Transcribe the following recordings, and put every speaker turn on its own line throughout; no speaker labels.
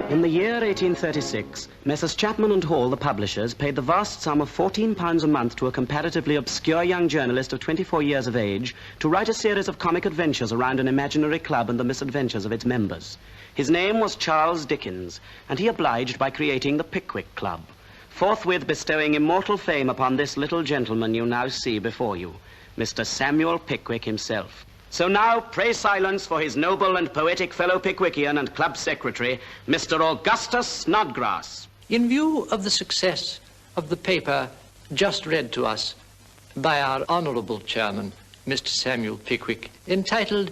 In the year 1836, Messrs. Chapman and Hall, the publishers, paid the vast sum of £14 a month to a comparatively obscure young journalist of 24 years of age to write a series of comic adventures around an imaginary club and the misadventures of its members. His name was Charles Dickens, and he obliged by creating the Pickwick Club, forthwith bestowing immortal fame upon this little gentleman you now see before you, Mr. Samuel Pickwick himself. So now, pray silence for his noble and poetic fellow Pickwickian and club secretary, Mr. Augustus Snodgrass.
In view of the success of the paper just read to us by our honourable chairman, Mr. Samuel Pickwick, entitled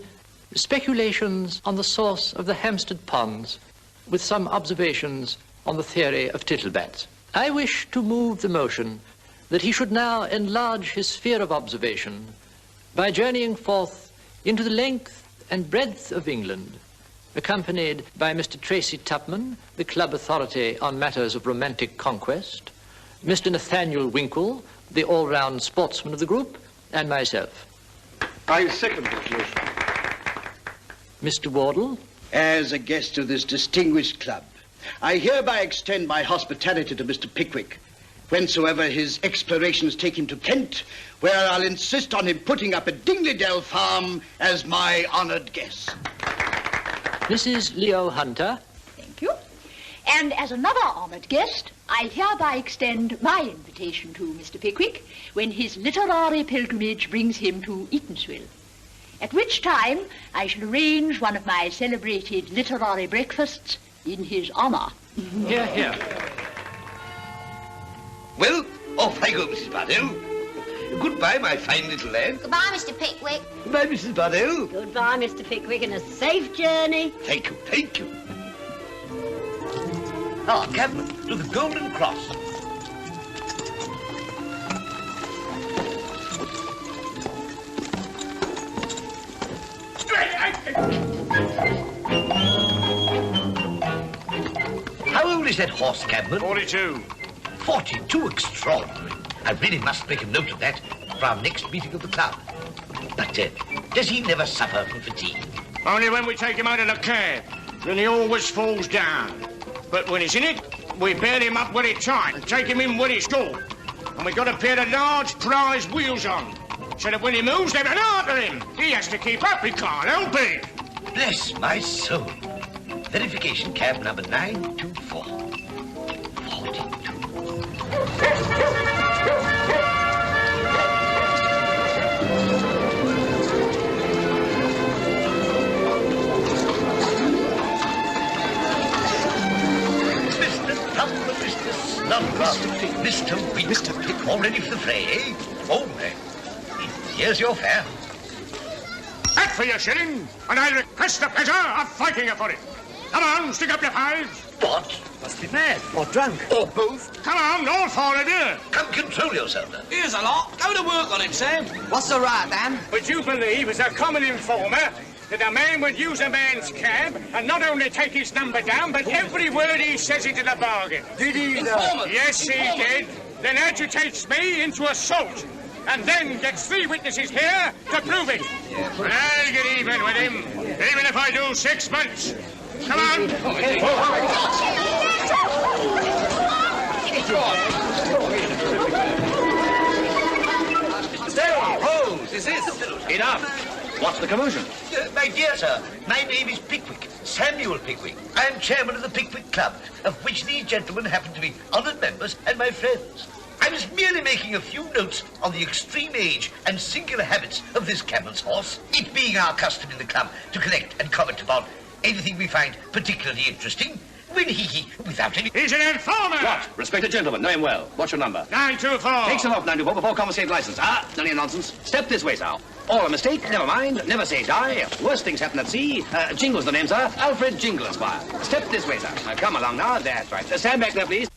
Speculations on the Source of the Hampstead Ponds, with some observations on the theory of tittlebats, I wish to move the motion that he should now enlarge his sphere of observation by journeying forth into the length and breadth of England, accompanied by Mr. Tracy Tupman, the club authority on matters of romantic conquest, Mr. Nathaniel Winkle, the all-round sportsman of the group, and myself.
I second this motion.
Mr. Wardle.
As a guest of this distinguished club, I hereby extend my hospitality to Mr. Pickwick, whensoever his explorations take him to Kent, where I'll insist on him putting up at Dingley Farm as my honoured guest.
Mrs. Leo Hunter.
Thank you. And as another honoured guest, I hereby extend my invitation to Mr. Pickwick when his literary pilgrimage brings him to Eatanswill, at which time I shall arrange one of my celebrated literary breakfasts in his honour.
Hear, hear.
Well, off I go, Mrs. Bardell. Goodbye, my fine little lad.
Goodbye, Mr. Pickwick.
Goodbye, Mrs. Bardell.
Goodbye, Mr. Pickwick, and a safe journey.
Thank you, thank you. Ah, cabman, to the Golden Cross. How old is that horse, cabman?
42.
42, extraordinary. I really must make a note of that for our next meeting of the club. But does he never suffer from fatigue?
Only when we take him out of the cab. Then he always falls down. But when he's in it, we bear him up when it's tight and take him in when it's cool. And we've got a pair of large prize wheels on, so that when he moves, they run after him. He has to keep up, he can't help it.
Bless my soul. Verification cab number 924. 42. Mr. Tupman, Mr. Snodgrass, Mr. Pick, Mr. Pick, all ready for the fray, eh? Oh, here's your fare.
That for your shilling, and I request the pleasure of fighting you for it. Come on, stick up your fives.
What?
Must be mad, or drunk,
or both.
Come on, all four of you.
Come, control yourself, then.
Here's a lot. Go to work on it, Sam. What's the right, Dan?
Would you believe, as a common informer, that a man would use a man's cab and not only take his number down, but every word he says into the bargain?
Did he?
Yes, he did. Then agitates me into assault. And then gets 3 witnesses here to prove it. And I'll get even with him, even if I do 6 months. Come on.
Stay, Rose, is this?
Enough. What's the commotion?
My dear sir, my name is Pickwick, Samuel Pickwick. I am chairman of the Pickwick Club, of which these gentlemen happen to be honoured members and my friends. I was merely making a few notes on the extreme age and singular habits of this camel's horse, it being our custom in the club to collect and comment upon anything we find particularly interesting, when he, without any...
He's an informer!
What? Respected gentleman, know him well. What's your number?
924.
Take some off, 924, before confiscate license. Ah, none of your nonsense. Step this way, sir. All a mistake, never mind, never say die. Worst things happen at sea. Jingle's the name, sir. Alfred Jingle, Esquire. Step this way, sir. Come along now, that's right. Stand back there, please.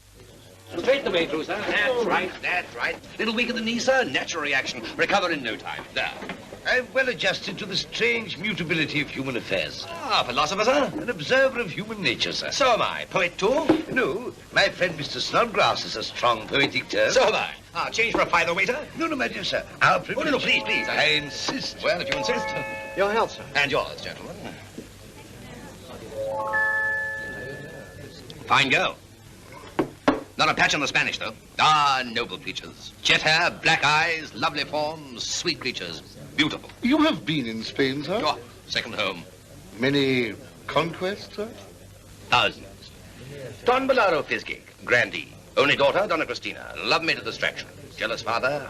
Straight the way through, sir. That's right, that's right. Little weak at the knee, sir. Natural reaction. Recover in no time. There.
I'm well adjusted to the strange mutability of human affairs.
Ah, philosopher, sir?
An observer of human nature, sir.
So am I. Poet, too?
No, my friend Mr. Snodgrass is a strong poetic term.
So am I. Ah, change for a fiver, waiter?
No, my dear sir. Our privilege...
Oh, no, please, please.
I insist.
Well, if you insist.
Your health, sir.
And yours, gentlemen. Fine girl. Not a patch on the Spanish, though. Ah, noble creatures. Jet hair, black eyes, lovely forms, sweet creatures. Beautiful.
You have been in Spain, sir?
Oh, second home.
Many conquests, sir?
Thousands. Don Bolaro Fizgig, grandee. Only daughter, Donna Cristina. Love me to distraction. Jealous father,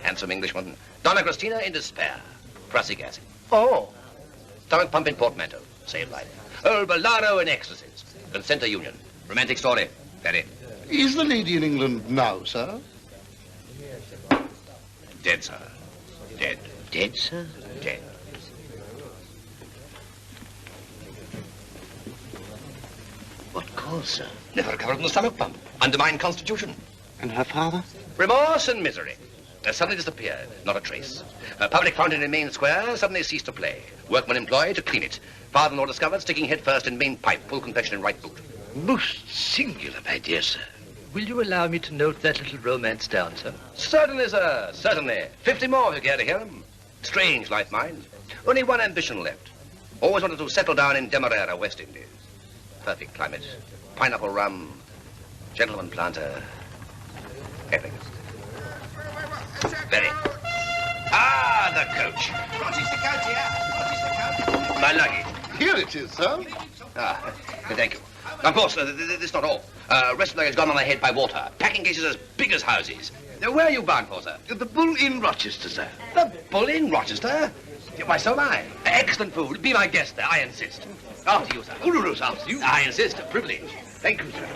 handsome Englishman. Donna Cristina in despair. Prussic acid.
Oh.
Stomach pumping portmanteau. Save life. Old Bolaro in ecstasies. Consenter union. Romantic story. Very.
Is the lady in England now, sir?
Dead, sir. Dead.
Dead, sir?
Dead.
What cause, sir?
Never recovered from the stomach pump. Undermined constitution.
And her father?
Remorse and misery. Suddenly disappeared. Not a trace. A public fountain in Main Square suddenly ceased to play. Workmen employed to clean it. Father-in-law discovered sticking head first in main pipe. Full confession in right boot.
Most singular, my dear sir.
Will you allow me to note that little romance down, sir?
Certainly, sir. Certainly. 50 more if you care to hear them. Strange life, mine. Only one ambition left. Always wanted to settle down in Demerara, West Indies. Perfect climate. Pineapple rum. Gentleman planter. Epic. Very. Ah, the coach.
Roger's the coach here. Roger's the coach.
My luggage.
Here it is, sir.
Ah, thank you. Of course, this is not all. Rest of the luggage gone on ahead by water. Packing cases as big as houses. Where are you bound for, sir?
The Bull in Rochester, sir.
The Bull in Rochester? Why, so am I. Excellent food. Be my guest there, I insist. After you, sir.
Ululus, after you.
I insist. A privilege.
Thank you, sir.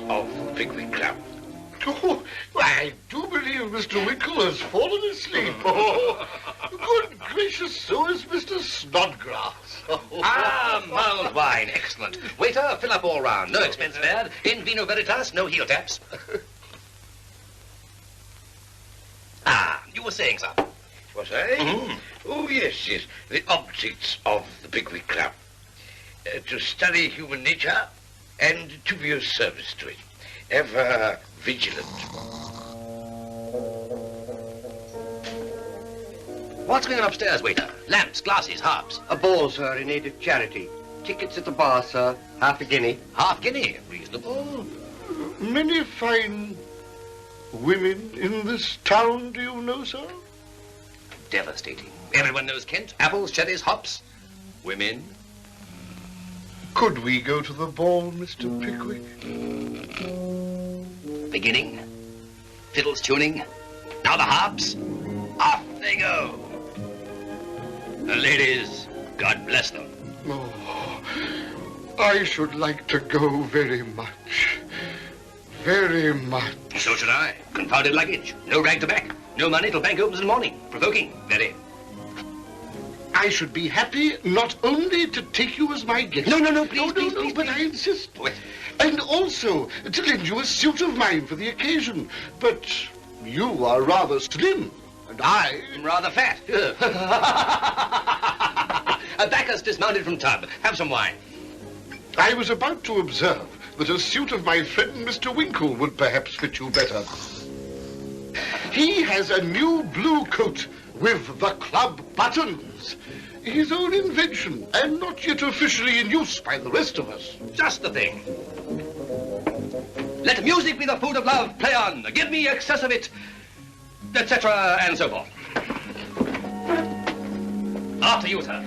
Of the Pickwick Club.
Oh, I do believe Mr. Winkle has fallen asleep. Oh, good gracious, so is Mr. Snodgrass.
Ah, mild wine. Excellent. Waiter, fill up all round. No expense spared. In vino veritas, no heel taps. Ah, you were saying, sir.
Was I?
Mm-hmm.
Oh, yes, yes. The objects of the Pickwick Club. To study human nature and to be of service to it. Ever vigilant.
What's going on upstairs, waiter? Lamps, glasses, harps.
A ball, sir, in aid of charity. Tickets at the bar, sir. Half a guinea.
Half guinea. Reasonable.
Many fine women in this town, do you know, sir?
Devastating. Everyone knows Kent. Apples, cherries, hops. Women.
Could we go to the ball, Mr. Pickwick?
Beginning. Fiddles tuning. Now the harps. Off they go. The ladies, God bless them.
Oh, I should like to go very much. Very much.
So should I. Confounded luggage. No rag to back. No money till bank opens in the morning. Provoking. Very.
I should be happy not only to take you as my guest.
No, please, please,
but I insist.
Wait.
And also to lend you a suit of mine for the occasion. But you are rather slim, and
I'm rather fat. A Bacchus dismounted from tub. Have some wine.
I was about to observe that a suit of my friend Mr. Winkle would perhaps fit you better. He has a new blue coat with the club buttons. His own invention, and not yet officially in use by the rest of us.
Just the thing. Let music be the food of love. Play on. Give me excess of it. Etc. and so forth. After you, sir.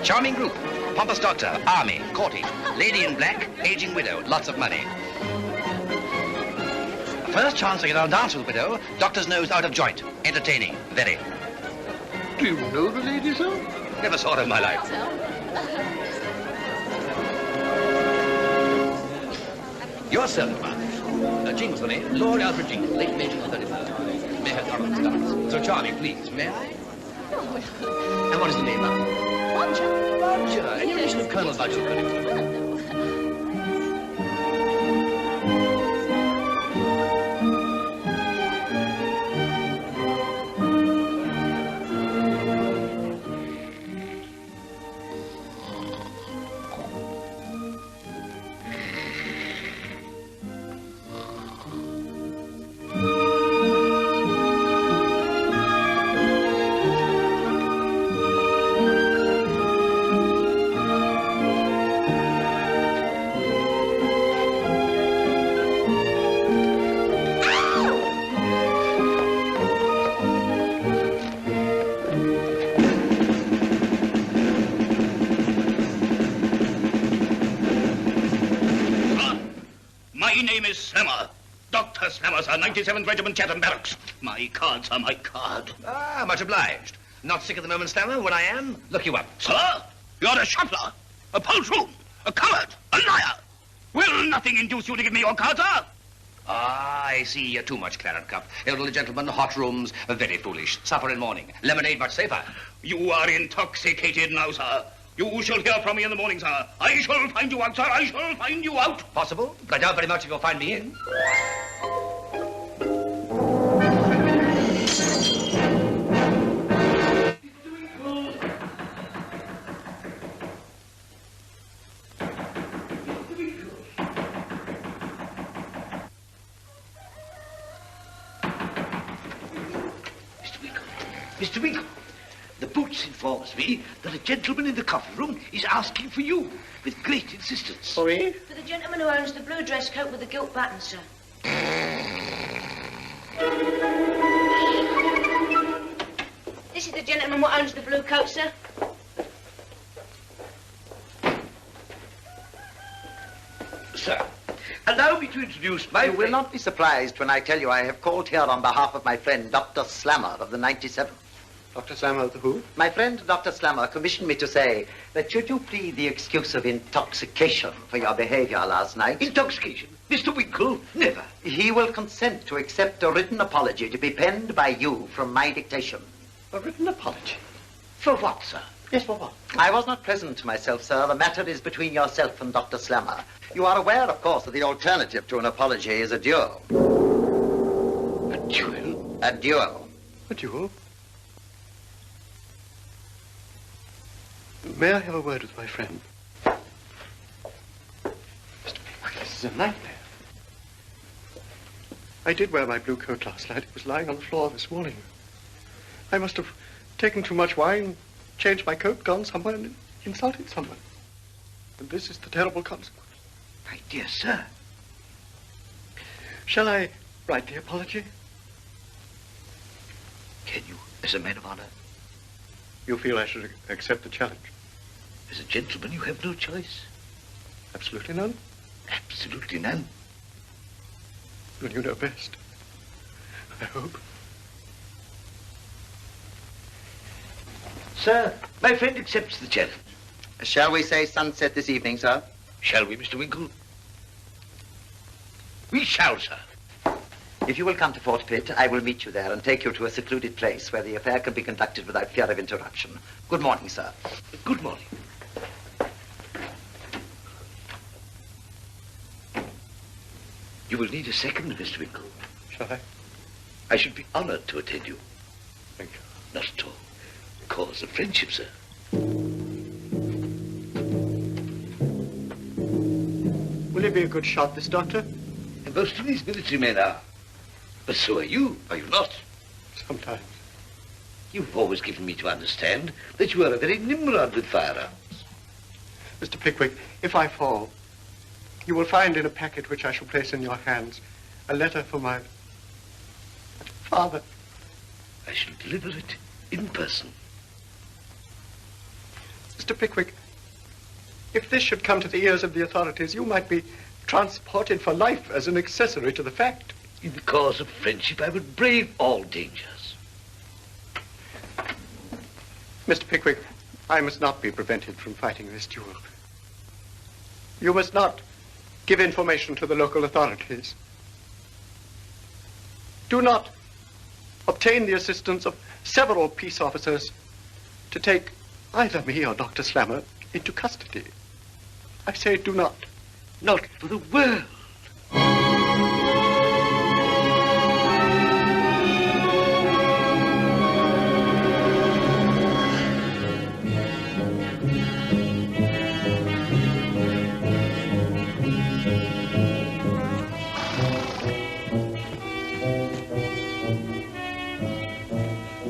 Charming group. Pompous doctor, army, courting. Lady in black, aging widow, lots of money. First chance to get on a dance with widow, doctor's nose out of joint. Entertaining, very.
Do you know the lady, sir?
Never saw her in my life. Your servant, ma'am. Jingle's the name. Lord Alfred Jingle, late Major of the 33rd. May have Donald Stars. So charming, please. May I? And what is the name, ma'am?
Roger.
Roger. Any relation of Colonel Roger?
My name is Slammer. Dr. Slammer, sir, 97th Regiment Chatham Barracks. My card, sir, my card.
Ah, much obliged. Not sick at the moment, Slammer? When I am, look you up.
Sir, you're a shuffler, a poltroon, a coward, a liar. Will nothing induce you to give me your card, sir?
Ah, I see. You're too much claret cup. Elderly gentlemen, hot rooms, very foolish. Supper in morning. Lemonade much safer.
You are intoxicated now, sir. You shall hear from me in the morning, sir. I shall find you out, sir. I shall find you out.
Possible, but I doubt very much if you'll find me in.
Mr. Winkle, the boots informs me that a gentleman in the coffee room is asking for you with great insistence.
For me?
For the gentleman who owns the blue dress coat with the gilt button, sir. This is the gentleman who owns the blue coat, sir.
Sir, allow me to introduce my...
You will not be surprised when I tell you I have called here on behalf of my friend, Dr. Slammer of the 97th.
Dr. Slammer of the who?
My friend, Dr. Slammer, commissioned me to say that should you plead the excuse of intoxication for your behavior last night...
Intoxication? Mr. Winkle, never.
He will consent to accept a written apology to be penned by you from my dictation.
A written apology?
For what, sir?
Yes, for what?
I was not present myself, sir. The matter is between yourself and Dr. Slammer. You are aware, of course, that the alternative to an apology is a duel.
A duel?
A duel.
A duel? May I have a word with my friend? Mr. Pickwick, this is a nightmare. I did wear my blue coat last night. It was lying on the floor this morning. I must have taken too much wine, changed my coat, gone somewhere and insulted someone. And this is the terrible consequence.
My dear sir.
Shall I write the apology?
Can you, as a man of honor?
You feel I should accept the challenge?
As a gentleman, you have no choice.
Absolutely none?
Absolutely none.
Well, you know best. I hope.
Sir, my friend accepts the challenge.
Shall we say sunset this evening, sir?
Shall we, Mr. Winkle? We shall, sir.
If you will come to Fort Pitt, I will meet you there and take you to a secluded place where the affair can be conducted without fear of interruption. Good morning, sir.
Good morning. You will need a second, Mr. Winkle.
Shall I?
I should be honored to attend you.
Thank you.
Not at all. Cause of friendship, sir.
Will you be a good shot, this doctor?
And most of these military men are. But so are you not?
Sometimes.
You've always given me to understand that you are a very Nimrod with firearms.
Mr. Pickwick, if I fall, you will find in a packet which I shall place in your hands a letter for my father.
I shall deliver it in person.
Mr. Pickwick, if this should come to the ears of the authorities, you might be transported for life as an accessory to the fact.
In the cause of friendship, I would brave all dangers.
Mr. Pickwick, I must not be prevented from fighting this duel. You must not give information to the local authorities. Do not obtain the assistance of several peace officers to take either me or Dr. Slammer into custody. I say do not.
Not for the world.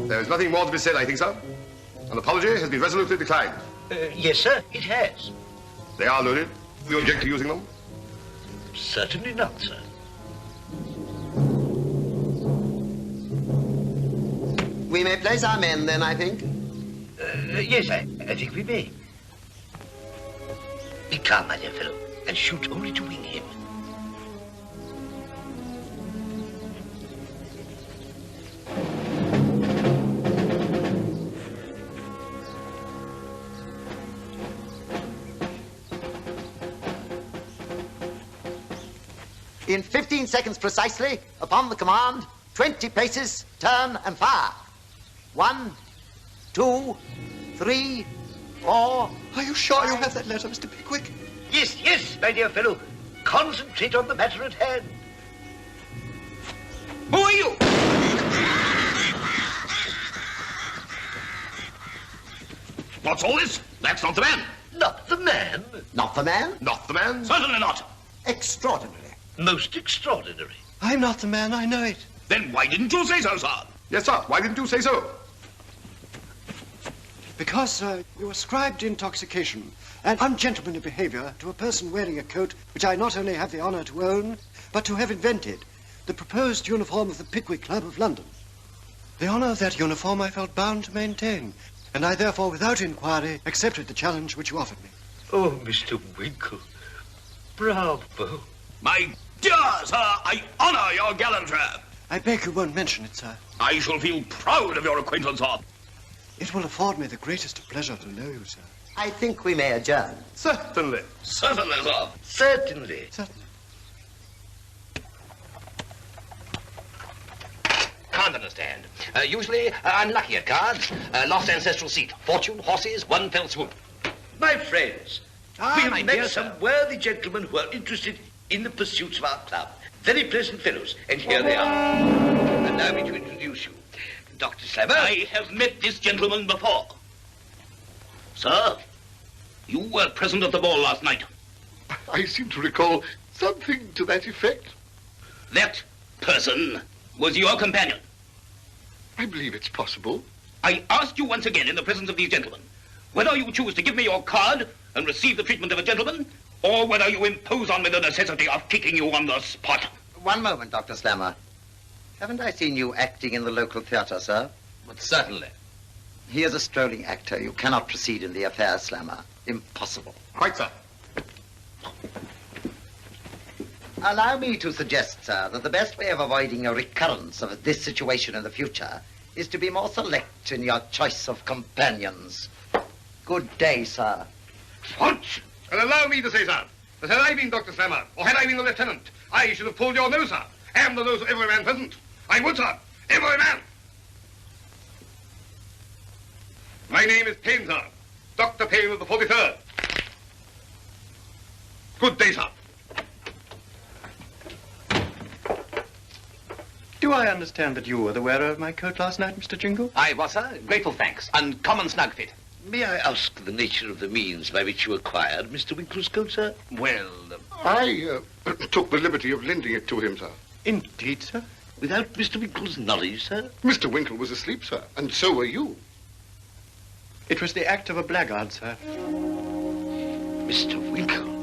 There is nothing more to be said, I think, sir. An apology has been resolutely declined.
Yes, sir, it has.
They are loaded. Do you object to using them?
Certainly not, sir.
We may place our men then, I think.
Yes, I think we may. Be calm, my dear fellow, and shoot only to wing him.
In 15 seconds precisely, upon the command, 20 paces, turn and fire. 1, 2, 3, 4.
Are you sure you have that letter, Mr. Pickwick?
Yes, yes, my dear fellow. Concentrate on the matter at hand.
Who are you? What's all this? That's not the man.
Not the man.
Not the man?
Not the man?
Certainly not.
Extraordinary.
Most extraordinary.
I'm not the man, I know it.
Then why didn't you say so, sir?
Yes, sir. Why didn't you say so?
Because you ascribed intoxication and ungentlemanly behavior to a person wearing a coat which I not only have the honor to own, but to have invented, the proposed uniform of the Pickwick Club of London. The honor of that uniform I felt bound to maintain, and I therefore, without inquiry, accepted the challenge which you offered me.
Oh, Mr. Winkle, bravo.
My dear sir, I honor your gallantry.
I beg you won't mention it, sir.
I shall feel proud of your acquaintance, sir.
It will afford me the greatest of pleasure to know you, sir.
I think we may adjourn.
Certainly.
Certainly, sir.
Certainly.
Certainly.
Can't understand. Usually, I'm lucky at cards. Lost ancestral seat. Fortune, horses, one fell swoop.
My friends,
Ah,
we
my
have met
dear
some
sir.
worthy gentlemen who are interested in the pursuits of our club. Very pleasant fellows, and here they are. Allow me to introduce you. Dr. Slammer.
I have met this gentleman before. Sir, you were present at the ball last night.
I seem to recall something to that effect.
That person was your companion.
I believe it's possible.
I ask you once again in the presence of these gentlemen, whether you choose to give me your card and receive the treatment of a gentleman, or whether you impose on me the necessity of kicking you on the spot.
One moment, Dr. Slammer. Haven't I seen you acting in the local theatre, sir?
But certainly.
He is a strolling actor. You cannot proceed in the affair, Slammer. Impossible.
Quite, sir.
Allow me to suggest, sir, that the best way of avoiding a recurrence of this situation in the future is to be more select in your choice of companions. Good day, sir.
What? And allow me to say, sir, that had I been Dr. Slammer, or had I been the lieutenant, I should have pulled your nose, sir, and the nose of every man present. I would, sir. Every man. My name is Payne, sir. Dr. Payne of the 43rd. Good day, sir.
Do I understand that you were the wearer of my coat last night, Mr. Jingle?
I was, sir. Grateful thanks. Uncommon snug fit.
May I ask the nature of the means by which you acquired Mr. Winkle's coat, sir?
Well,
I took the liberty of lending it to him, sir.
Indeed, sir.
Without Mr. Winkle's knowledge, sir?
Mr. Winkle was asleep, sir, and so were you.
It was the act of a blackguard, sir.
Mr. Winkle.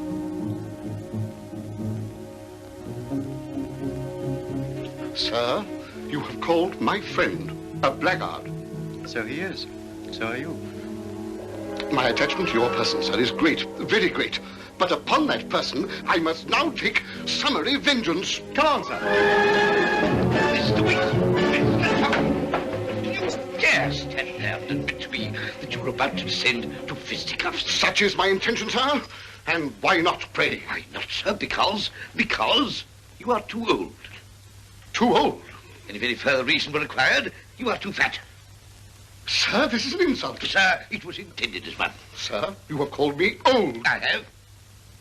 Sir, you have called my friend a blackguard.
So he is. So are you.
My attachment to your person, sir, is great, very great. But upon that person, I must now take summary vengeance.
Come on, sir.
Mr. Winkle, you dare stand there and admit to me that you were about to descend to fisticuffs?
Such is my intention, sir. And why not, pray?
Why not, sir? Because you are too old.
Too old?
And if any further reason were required, you are too fat.
Sir, this is an insult.
Sir, it was intended as one.
Sir, you have called me old.
I have.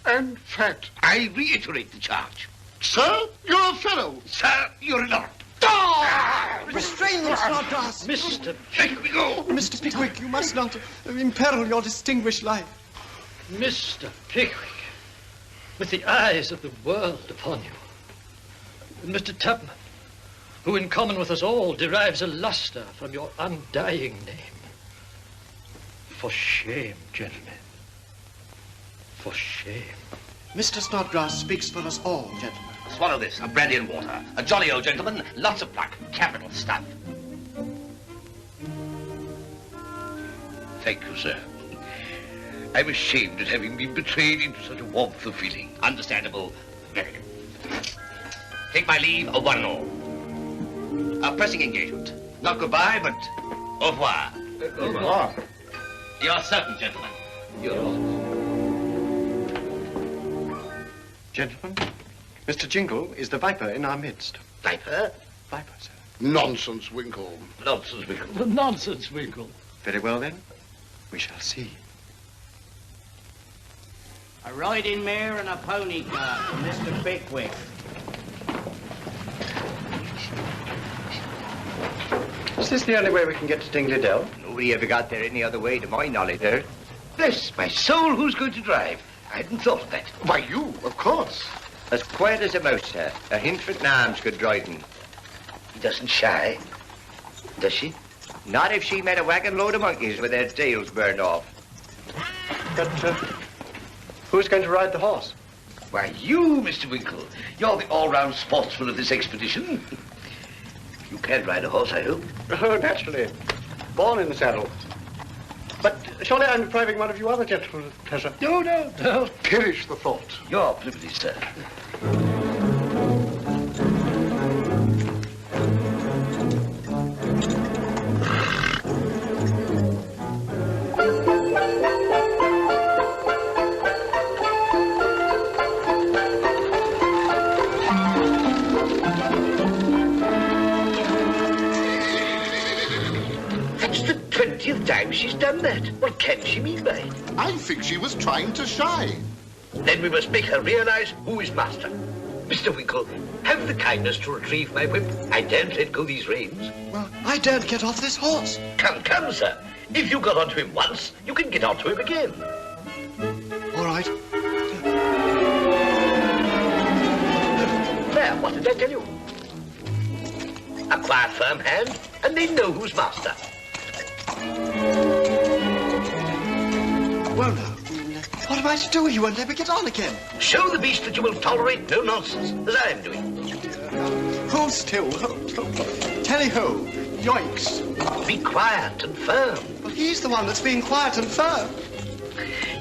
And fat.
I reiterate the charge.
Sir, you're a fellow.
Sir, you're not.
Restrain them, Snodgrass!
Mr. Pickwick, we go!
Mr. Pickwick, you must not imperil your distinguished life.
Mr. Pickwick, with the eyes of the world upon you, and Mr. Tubman, who in common with us all derives a lustre from your undying name. For shame, gentlemen. For shame.
Mr. Snodgrass speaks for us all, gentlemen.
Swallow this, a brandy and water. A jolly old gentleman, lots of pluck, capital stuff.
Thank you, sir. I'm ashamed at having been betrayed into such a warmth of feeling.
Understandable. Very good. Take my leave, au one and all. A pressing engagement. Not goodbye, but au revoir.
Au revoir.
You're certain, gentlemen.
You're
Gentlemen, Mr. Jingle is the viper in our midst.
Viper?
Viper, sir.
Nonsense, Winkle.
Nonsense, Winkle.
Nonsense, Winkle.
Very well, then. We shall see.
A riding mare and a pony cart for Mr. Pickwick.
Is this the only way we can get to Dingley Dell?
Nobody ever got there any other way to my knowledge, sir.
Bless my soul, who's going to drive? I hadn't thought of that.
Why, you, of course.
As quiet as a mouse, sir. A Hinford Nams could drive him.
He doesn't shy, does she?
Not if she met a wagon load of monkeys with their tails burned off.
But, who's going to ride the horse?
Why, you, Mr. Winkle. You're the all-round sportsman of this expedition. You can ride a horse, I hope.
Oh, naturally. Born in the saddle. But surely I'm depriving one of you other gentlemen of pleasure.
No.
Perish the thought.
You're privileged, sir. Time she's done that. What can she mean by it?
I think she was trying to shy.
Then we must make her realize who is master. Mr. Winkle, have the kindness to retrieve my whip. I daren't let go these reins.
Well, I daren't get off this horse.
Come, sir. If you got onto him once, you can get onto him again.
All right.
There, what did I tell you? A quiet, firm hand, and they know who's master.
Well, now, what am I to do? You won't let me get on again.
Show the beast that you will tolerate no nonsense, as I am doing.
Hold still. Tally-ho. Yoinks.
Be quiet and firm.
Well, he's the one that's being quiet and firm.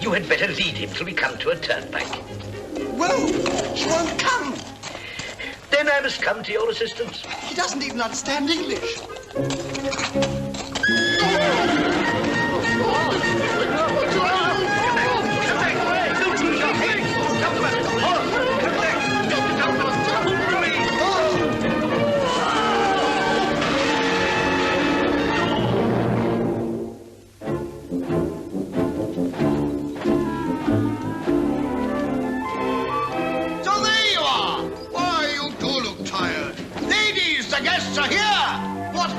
You had better lead him till we come to a turnpike.
Well, he won't come.
Then I must come to your assistance.
He doesn't even understand English.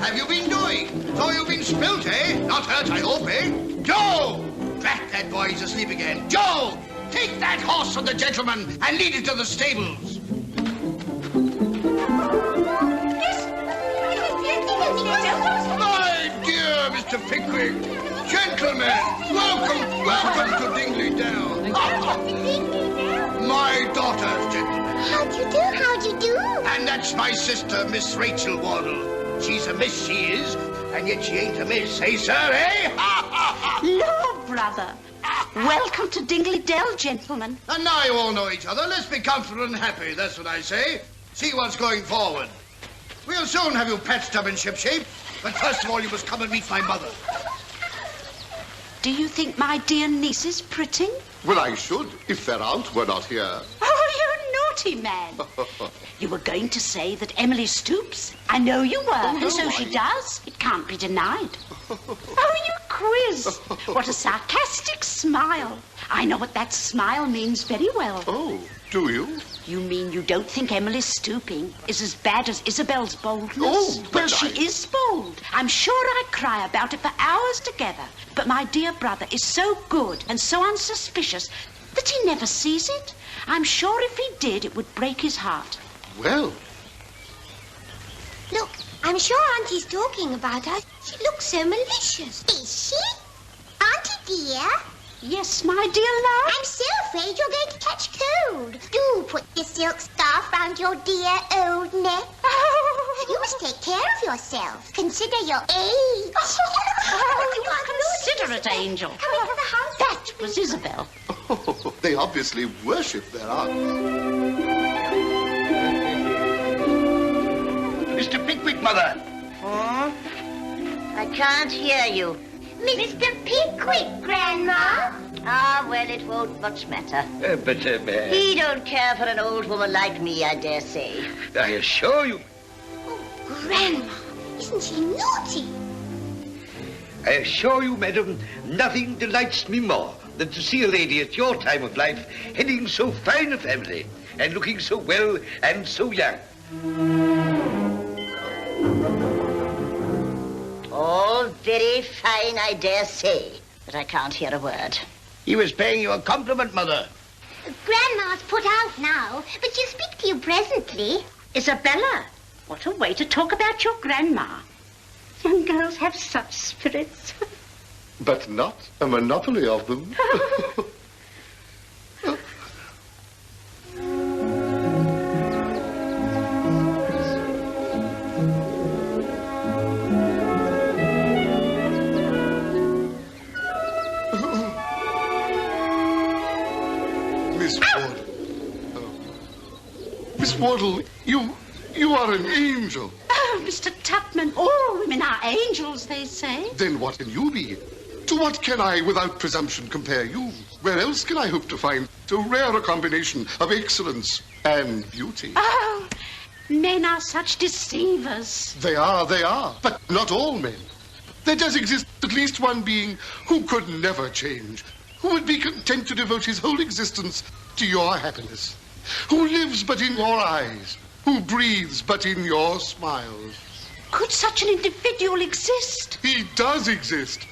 Have you been doing? So you've been spilt, eh? Not hurt, I hope, eh? Joe! Drat that boy, he's asleep again. Joe! Take that horse from the gentleman and lead it to the stables. My dear Mr. Pickwick, gentlemen, welcome to Dingley Dell. My daughters, gentlemen.
How'd you do?
And that's my sister, Miss Rachel Wardle. She's a miss, she is, and yet she ain't a miss, eh, sir, eh?
Lord,
brother. Welcome to Dingley Dell, gentlemen.
And now you all know each other. Let's be comfortable and happy, that's what I say. See what's going forward. We'll soon have you patched up in shipshape, but first of all you must come and meet my mother.
Do you think my dear niece is pretty?
Well, I should, if their aunt were not here.
Oh, you naughty man. You were going to say that Emily stoops? I know you were,
Oh, no,
and so she does. It can't be denied. Oh, you quiz. What a sarcastic smile. I know what that smile means very well.
Oh, do you?
You mean you don't think Emily's stooping is as bad as Isabel's boldness?
Oh,
but she is bold. I'm sure I'd cry about it for hours together. But my dear brother is so good and so unsuspicious that he never sees it. I'm sure if he did, it would break his heart.
Well.
Look, I'm sure Auntie's talking about us. She looks so malicious. Is she? Auntie dear?
Yes, my dear love?
I'm so afraid you're going to catch cold. Do put your silk scarf round your dear old neck. You must take care of yourself. Consider your age.
Oh, you considerate angel.
Come into the house.
That was Isabel.
Oh, they obviously worship their aunt.
Mr. Pickwick, Mother.
Oh? I can't hear you.
Mr. Pickwick, Grandma.
Ah, well, it won't much matter. He don't care for an old woman like me, I dare say.
I assure you.
Grandma, isn't she naughty?
I assure you, madam, nothing delights me more than to see a lady at your time of life heading so fine a family and looking so well and so young.
All very fine, I dare say, but I can't hear a word.
He was paying you a compliment, Mother.
Grandma's put out now, but she'll speak to you presently.
Isabella, what a way to talk about your grandma. Young girls have such spirits.
But not a monopoly of them. Miss Wardle, you are an angel.
Oh, Mr. Tupman, all women are angels, they say.
Then what can you be? To what can I, without presumption, compare you? Where else can I hope to find so rare a combination of excellence and beauty?
Oh, men are such deceivers.
They are, but not all men. There does exist at least one being who could never change, who would be content to devote his whole existence to your happiness, who lives but in your eyes, who breathes but in your smiles.
Could such an individual exist?
He does exist.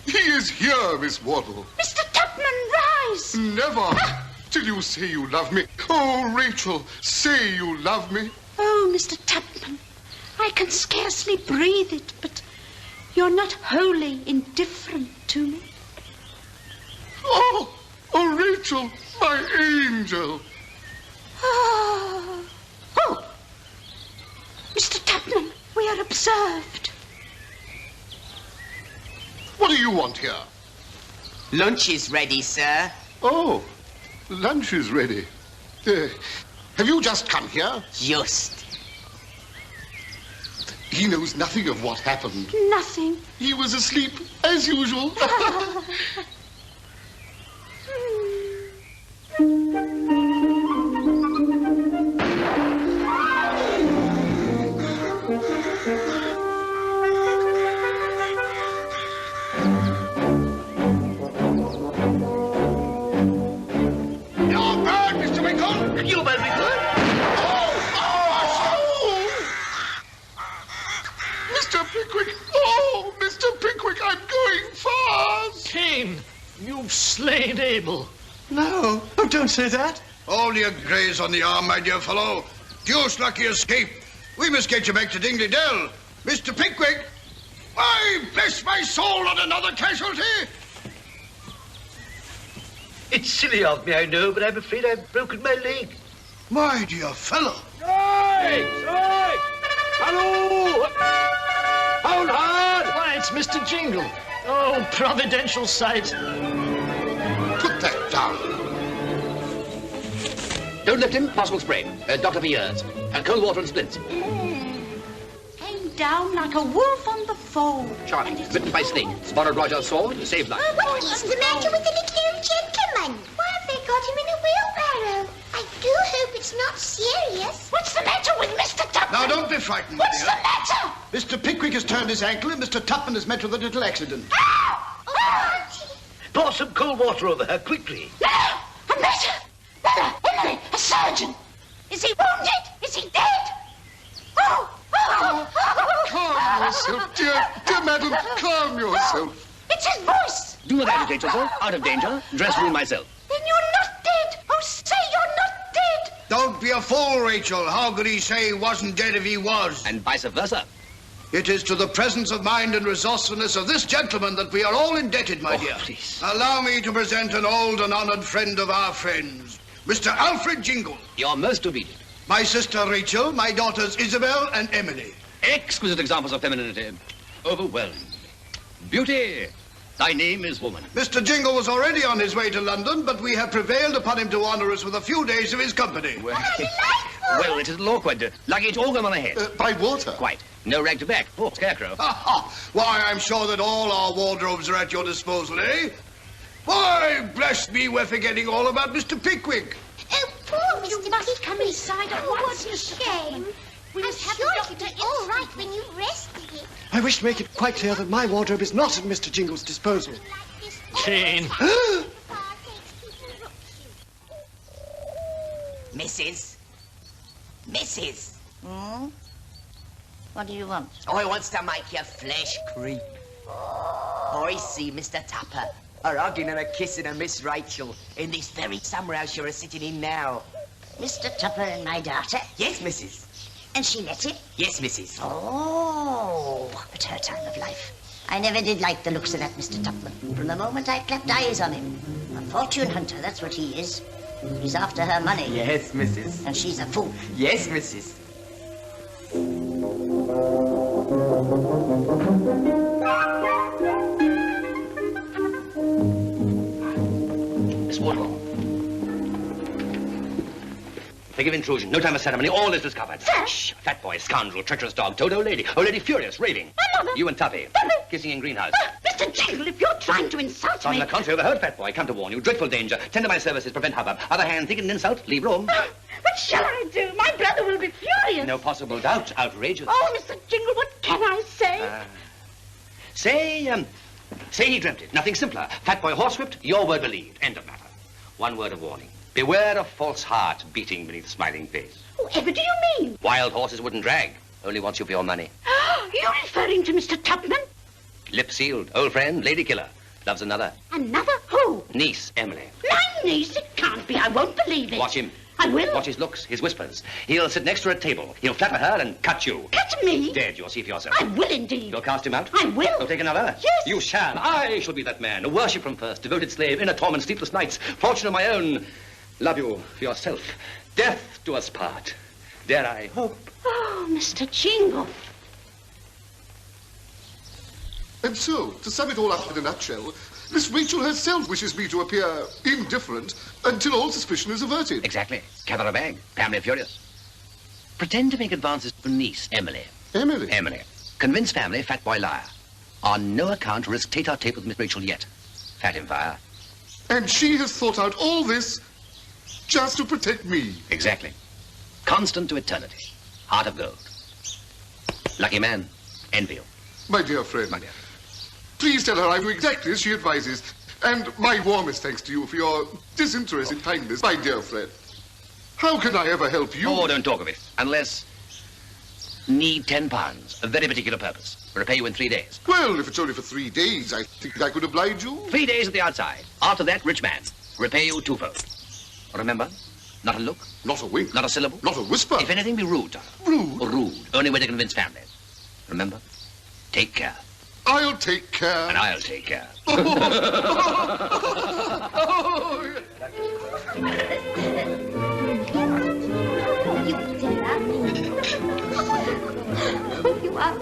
He is here, Miss Wardle.
Mr. Tupman, rise!
Never till you say you love me. Oh, Rachel, say you love me.
Oh, Mr. Tupman, I can scarcely breathe it, but you're not wholly indifferent to me.
Oh, Rachel, my angel.
Oh, Mr. Tupman, we are observed.
What do you want here?
Lunch is ready, sir.
Oh, lunch is ready. Have you just come here?
Just.
He knows nothing of what happened.
Nothing.
He was asleep, as usual.
You've slain Abel.
No. Oh, don't say that.
Only a graze on the arm, my dear fellow. Deuce lucky escape. We must get you back to Dingley Dell. Mr. Pickwick! Why, bless my soul, not another casualty!
It's silly of me, I know, but I'm afraid I've broken my leg.
My dear fellow.
Hey! Hello! Hold hard! Why, it's Mr. Jingle. Oh, providential sight.
that down.
Don't lift him. Possible sprain. Doctor for years. Cold water and splints.
Came down like a wolf on the fold.
Charlie, bitten by snake. Borrowed Roger's sword, saved life.
What is the matter with the little gentleman? Why have they got him in a wheelbarrow? I do hope it's not serious.
What's the matter with Mr. Tupman?
Now, don't be frightened, my
What's
dear.
the matter?
Mr. Pickwick has turned his ankle and Mr. Tupman has met with a little accident.
Pour some cold water over her quickly.
No! A matter! Mother! Emily! A surgeon! Is he wounded? Is he dead? Oh!
Calm yourself, dear madam, calm yourself.
It's his voice!
Do not agitate yourself. Out of danger. Dress room myself.
Then you're not dead! Oh, say you're not dead!
Don't be a fool, Rachel. How could he say he wasn't dead if he was?
And vice versa.
It is to the presence of mind and resourcefulness of this gentleman that we are all indebted, my dear.
Please.
Allow me to present an old and honored friend of our friends, Mr. Alfred Jingle.
You're most obedient.
My sister Rachel, my daughters Isabel and Emily.
Exquisite examples of femininity. Overwhelmed. Beauty. Thy name is woman.
Mr. Jingle was already on his way to London, but we have prevailed upon him to honor us with a few days of his company.
Well, it is a little awkward. Luggage all gone on ahead.
By water?
Quite. No rag to back. Oh, scarecrow.
Why, I'm sure that all our wardrobes are at your disposal, eh? Why, bless me, we're forgetting all about Mr. Pickwick.
Oh, poor Mr.
You must
Pickwick.
come inside at
Oh,
once,
what a
Mr.
shame.
We
I'm
must have
sure
the
it'll
doctor
be all right when you've rested it.
I wish to make it quite clear that my wardrobe is not at Mr. Jingle's disposal.
Jane.
Mrs. Mrs.
Hmm? What do you want?
I wants to make your flesh creep. I see Mr. Tupper a hugging and a kissing of Miss Rachel in this very summer house you're sitting in now.
Mr. Tupper and my daughter?
Yes, Mrs.
And she let it?
Yes, Mrs.
Oh, at her time of life. I never did like the looks of that Mr. Tupman. From the moment I clapped eyes on him. A fortune hunter, that's what he is. He's after her money.
Yes, Mrs.
And she's a fool.
Yes, Mrs.
Miss Wardlaw. Forgive intrusion. No time for ceremony. All is discovered.
Sir?
Shh. Fat boy, scoundrel, treacherous dog, toad old lady. Old lady furious, raving.
My mother.
You and Tuppy. Kissing in greenhouse.
Mr. Jingle, if you're trying to insult
On
me...
the contrary, overheard, fat boy. Come to warn you. Dreadful danger. Tender my services. Prevent hubbub. Other hand, think it an insult. Leave room.
What shall I do? My brother will be furious.
No possible doubt. Outrageous.
Oh, Mr. Jingle, what can I say?
Say he dreamt it. Nothing simpler. Fat boy horsewhipped, your word believed. End of matter. One word of warning. Beware of false heart beating beneath smiling face.
Whatever do you mean?
Wild horses wouldn't drag. Only wants you for your money.
You're referring to Mr. Tupman?
Lip sealed. Old friend, lady killer. Loves another.
Another who?
Niece, Emily.
My niece? It can't be. I won't believe it.
Watch him.
I will.
Watch his looks, his whispers. He'll sit next to her at table. He'll flatter her and cut you.
Cut me?
Dead, you'll see for yourself.
I will indeed.
You'll cast him out?
I will.
You'll take another?
Yes.
You shall. I shall be that man. Worship from first. Devoted slave. Inner torment, sleepless nights. Fortune of my own. Love you for yourself. Death do us part. Dare I hope?
Oh, Mr. Jingle.
And so, to sum it all up in a nutshell, Miss Rachel herself wishes me to appear indifferent until all suspicion is averted.
Exactly. Gather a bag. Family furious. Pretend to make advances for niece, Emily.
Emily?
Emily. Convince family, fat boy liar. On no account risk tete-a-tete with Miss Rachel yet. Fat him fire.
And she has thought out all this just to protect me.
Exactly. Constant to eternity. Heart of gold. Lucky man. Envy you.
My dear friend.
My dear.
Please tell her I do exactly as she advises. And my warmest thanks to you for your disinterested kindness, my dear friend. How can I ever help you?
Oh, don't talk of it. Unless... Need £10. A very particular purpose. Repay you in 3 days.
Well, if it's only for 3 days, I think I could oblige you.
3 days at the outside. After that, rich man. Repay you twofold. Remember, not a look.
Not a wink.
Not a syllable.
Not a whisper.
If anything, be rude to her.
Rude?
Rude. Only way to convince family. Remember, take care.
I'll take care.
And I'll take care.
You are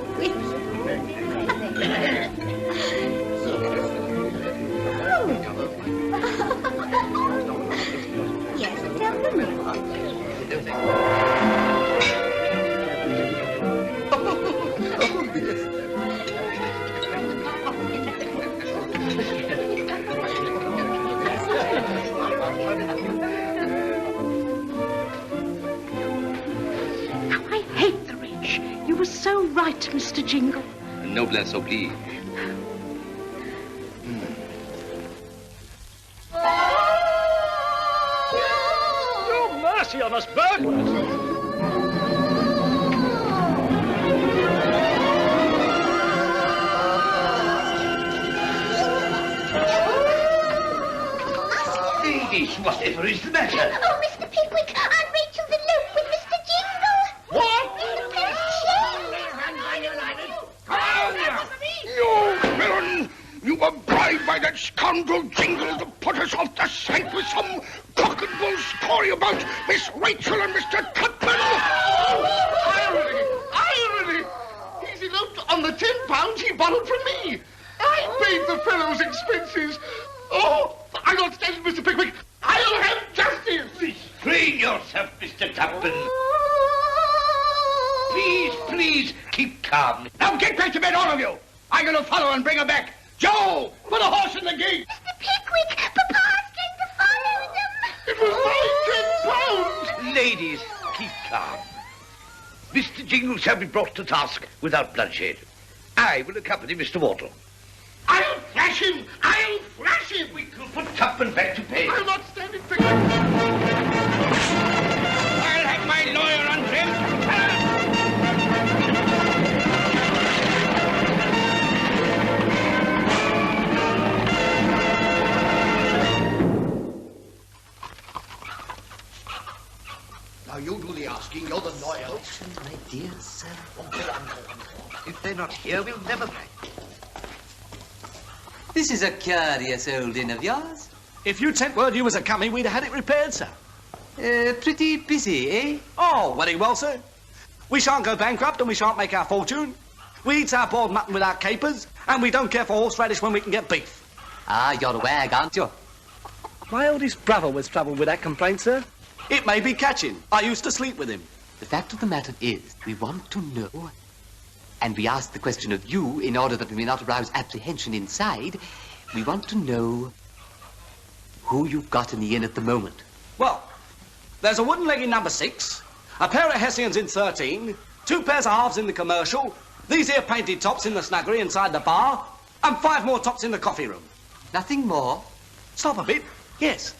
I hate the rich. You were so right, Mr. Jingle.
Noblesse oblige.
Oh, mercy on us, burglars!
Ladies, whatever is the matter?
Oh, Mr. Pickwick, Aunt Rachel's elope with Mr. Jingle.
What?
You villain! You were bribed by that scoundrel Jingle to put us off the scent with some cock and bull story about Miss Rachel and Mr. Tupman. Irony! He's eloped on the £10 he borrowed from me. I paid the fellow's expenses. Oh, I don't stand it, Mr. Pickwick. I'll have justice.
Restrain yourself, Mr. Tupman. Please, keep calm.
Now get back to bed, all of you. I'm going to follow and bring her back. Joe, put a horse in the gate.
Mr. Pickwick, Papa's going to follow them.
It was my £10.
Ladies, keep calm. Mr. Jingle shall be brought to task without bloodshed. I will accompany Mr. Wardle.
I'll flash him. I'll flash him.
We will put Tupman back to bed.
I'll not stand it, Pickwick.
I'll have my lawyer undressed.
Now you do the asking. You're the lawyer.
My dear sir. If they're not here, we'll never play. This is a curious old inn of yours.
If you'd sent word you was a-coming, we'd have had it repaired, sir.
Pretty busy, eh?
Oh, very well, sir. We shan't go bankrupt and we shan't make our fortune. We eat our boiled mutton without capers, and we don't care for horseradish when we can get beef.
Ah, you're a wag, aren't you?
My eldest brother was troubled with that complaint, sir. It may be catching. I used to sleep with him.
The fact of the matter is, we want to know, and we ask the question of you in order that we may not arouse apprehension inside, we want to know who you've got in the inn at the moment.
Well, there's a wooden leg in number 6, a pair of Hessians in 13, 2 pairs of halves in the commercial, these here painted tops in the snuggery inside the bar, and 5 more tops in the coffee room.
Nothing more?
Stop a bit. Yes.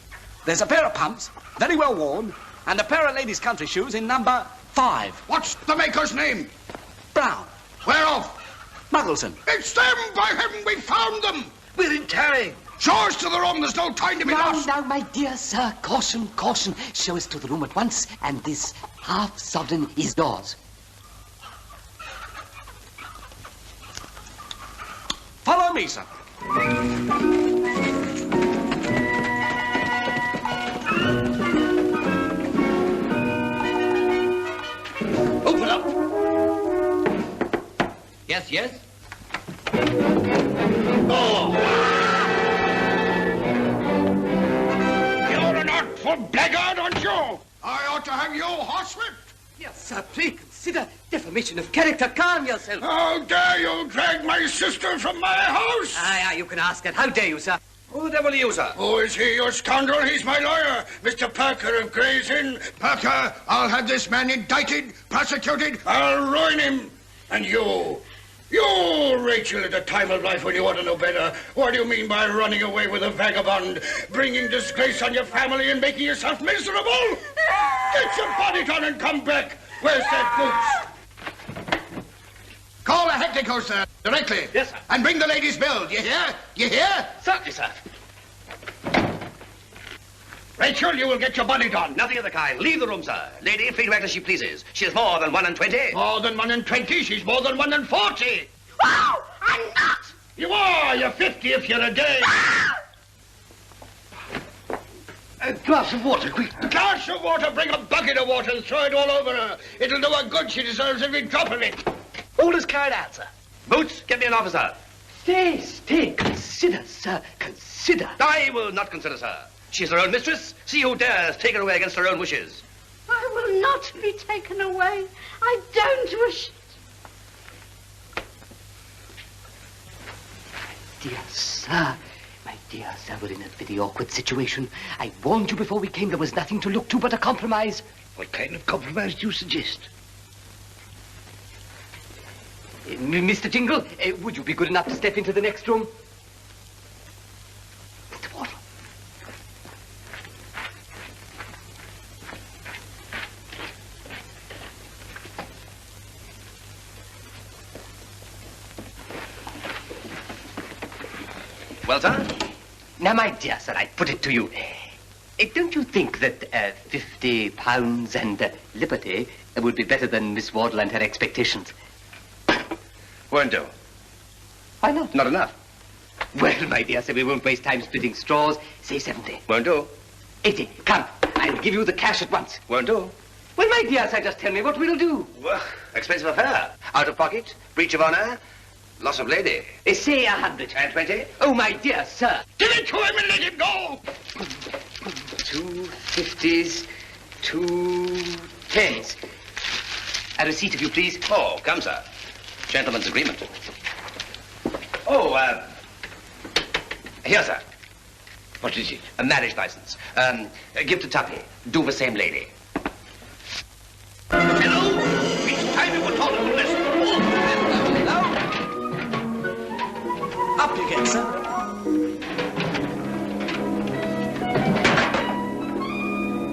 There's a pair of pumps, very well worn, and a pair of ladies' country shoes in number 5.
What's the maker's name?
Brown.
Whereof?
Muggleton.
It's them, by heaven, we found them.
We're in time.
Show us to the room. There's no time to be lost.
Now, my dear sir, caution, caution. Show us to the room at once, and this half-sovereign is yours.
Follow me, sir.
Open up.
Yes, yes.
Oh. You're an artful blackguard, aren't you? I ought to have you horsewhipped.
Yes, sir, please consider defamation of character. Calm yourself.
How dare you drag my sister from my house?
Aye, you can ask that. How dare you, sir?
Who the devil are you, sir?
Who is he, you scoundrel? He's my lawyer, Mr. Parker of Gray's Inn. Parker, I'll have this man indicted, prosecuted. I'll ruin him. And you, Rachel, at a time of life when you ought to know better. What do you mean by running away with a vagabond, bringing disgrace on your family and making yourself miserable? Get your bonnet on and come back. Where's that boots? Call a hectico, sir, directly.
Yes, sir.
And bring the lady's bill. You hear? You hear?
Certainly, sir.
Rachel, you will get your bonnet on.
Nothing of the kind. Leave the room, sir. Lady, free to act as she pleases. She is more than 1 and 20.
More than 1 and 20? She's more than 1 and 40.
Wow, I'm not.
You are. You're 50 if you're a day.
A glass of water, quick.
A glass of water. Bring a bucket of water and throw it all over her. It'll do her good. She deserves every drop of it.
Orders carried out, sir. Boots, get me an officer.
Stay. Consider, sir. Consider.
I will not consider, sir. She's her own mistress. See who dares take her away against her own wishes.
I will not be taken away. I don't wish it.
Dear sir, My dear sir, we're in a very awkward situation. I warned you before we came there was nothing to look to but a compromise.
What kind of compromise do you suggest?
Mr. Jingle, would you be good enough to step into the next room? Mr. Wardle.
Well, sir?
Now, my dear sir, I put it to you. Don't you think that £50 and liberty would be better than Miss Wardle and her expectations?
Won't do.
Why not?
Not enough.
Well, my dear sir, we won't waste time splitting straws. Say 70.
Won't do.
80. Come, I'll give you the cash at once.
Won't do.
Well, my dear sir, just tell me what we'll do.
Well, expensive affair. Out of pocket, breach of honor, loss of lady.
Say 100.
And 20?
Oh, my dear sir.
Give it to him and let him go!
2 50s, 2 10s. A receipt, if you please.
Oh, come, sir. Gentleman's agreement. Oh, here, sir.
What is it?
A marriage license. Give to Tuppy. Do the same lady.
Hello! It's time you were taught a lesson.
Up you get, sir.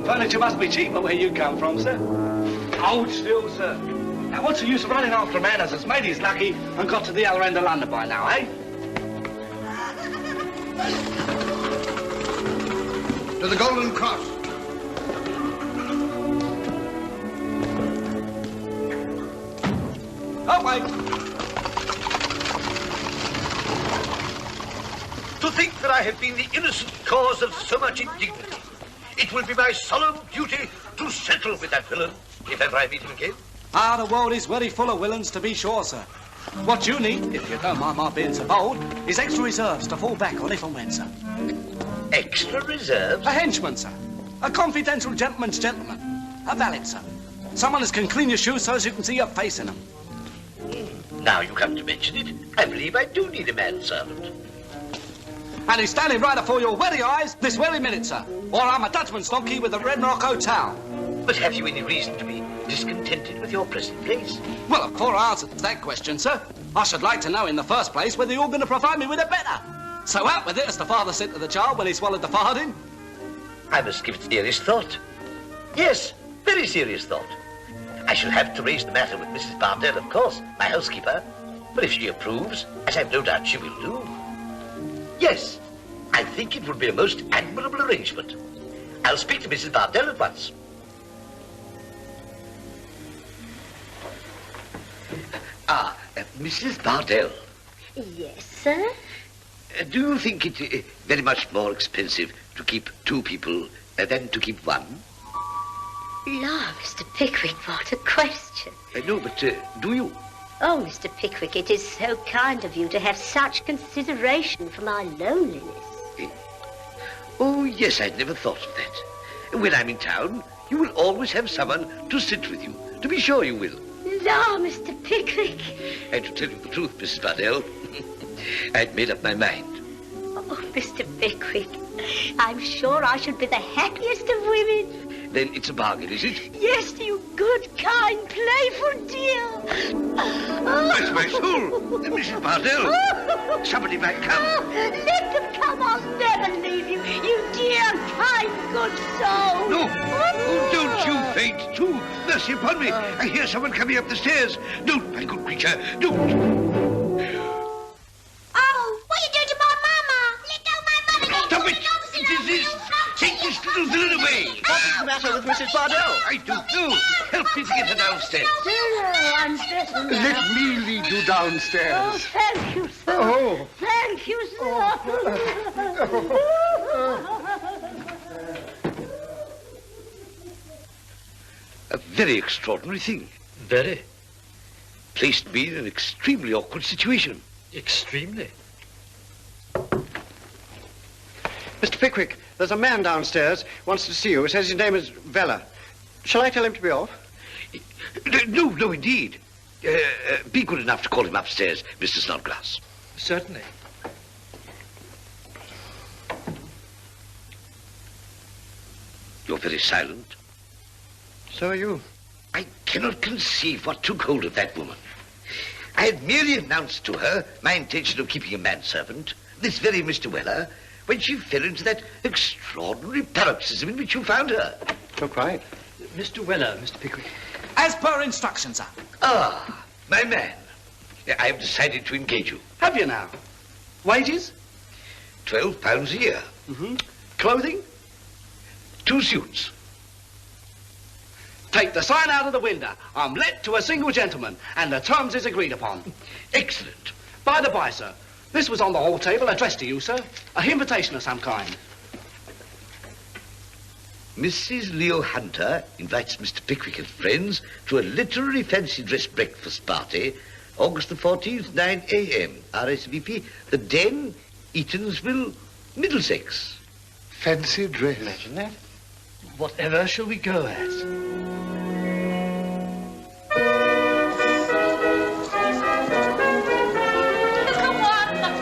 Furniture must be cheaper where you come from, sir. Hold still, sir. Now, what's the use of running after a man as has made his lucky and got to the other end of London by now, eh?
To the Golden Cross.
Oh, wait.
To think that I have been the innocent cause of so much indignity. It will be my solemn duty to settle with that villain, if ever I meet him again.
Ah, the world is very full of villains, to be sure, sir. What you need, if you don't mind my being so bold, is extra reserves to fall back on if and when, sir.
Extra reserves?
A henchman, sir. A confidential gentleman's gentleman. A valet, sir. Someone as can clean your shoes so as you can see your face in them.
Now you come to mention it, I believe I do need a manservant.
And he's standing right before your very eyes this very minute, sir. Or I'm a Dutchman's donkey with the Red Rock Hotel.
But have you any reason to be discontented with your present place?
Well, before I answer that question, sir, I should like to know in the first place whether you're going to provide me with a better. So out with it, as the father said to the child when he swallowed the farthing.
I must give it serious thought. Yes, very serious thought. I shall have to raise the matter with Mrs. Bardell, of course, my housekeeper. But if she approves, as I've no doubt she will do, yes, I think it would be a most admirable arrangement. I'll speak to Mrs. Bardell at once. Mrs. Bardell.
Yes, sir?
Do you think it very much more expensive to keep 2 people than to keep 1?
La, Mr. Pickwick, what a question.
No, but do you?
Oh, Mr. Pickwick, it is so kind of you to have such consideration for my loneliness.
Oh, yes, I'd never thought of that. When I'm in town, you will always have someone to sit with you. To be sure you will.
La, Mr. Pickwick.
And to tell you the truth, Mrs. Bardell, I'd made up my mind.
Oh, Mr. Pickwick, I'm sure I should be the happiest of women.
Then it's a bargain, is it?
Yes, you good, kind, playful dear.
Bless my soul! Mrs. Bardell! Somebody might come.
Let them come, I'll never leave you, you dear, kind, good soul.
No! Oh, don't you faint, too. Mercy upon me. I hear someone coming up the stairs. Don't, my good creature, don't.
Oh, what are you doing to my mama? Let go my mother.
Stop it! It is this. Take this little villain away.
What is the matter with Mrs. Bardell?
I don't know. Help me to get her downstairs.
I'm settled now.
Let me lead you downstairs.
Oh, thank you, sir.
Oh.
Thank you, sir.
A very extraordinary thing.
Very.
Placed me in an extremely awkward situation.
Extremely.
Mr. Pickwick, there's a man downstairs wants to see you. Says his name is Vella. Shall I tell him to be off?
No, indeed. Be good enough to call him upstairs, Mr. Snodgrass.
Certainly.
You're very silent.
So are you.
I cannot conceive what took hold of that woman. I had merely announced to her my intention of keeping a manservant, this very Mr. Weller, when she fell into that extraordinary paroxysm in which you found her.
You're right.
Mr. Weller, Mr. Pickwick.
As per instructions, sir.
Ah, my man. I have decided to engage you.
Have you now? Wages?
£12 a year.
Mm-hmm. Clothing?
2 suits.
Take the sign out of the window. I'm let to a single gentleman, and the terms is agreed upon.
Excellent.
By the by, sir, this was on the hall table addressed to you, sir. A invitation of some kind.
Mrs. Leo Hunter invites Mr. Pickwick and friends to a literary fancy dress breakfast party, August the 14th, 9 a.m. RSVP, The Den, Eatansville, Middlesex.
Fancy dress.
Imagine that. Whatever shall we go as?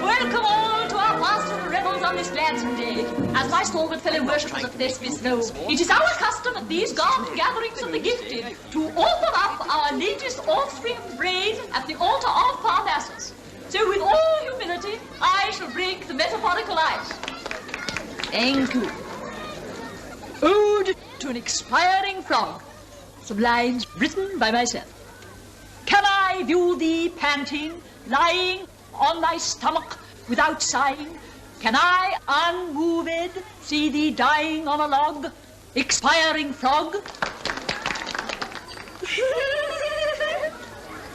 Welcome all to our pastoral revels on this gladsome day. As my stalwart fellow worshippers of Thespius know, it is our custom at these garden gatherings of the gifted to offer up our latest offspring of praise at the altar of Parnassus. So with all humility, I shall break the metaphorical ice. Thank you. Ode to an expiring frog. Some lines written by myself. Can I view thee panting, lying on thy stomach without sighing? Can I, unmoved, see thee dying on a log? Expiring frog?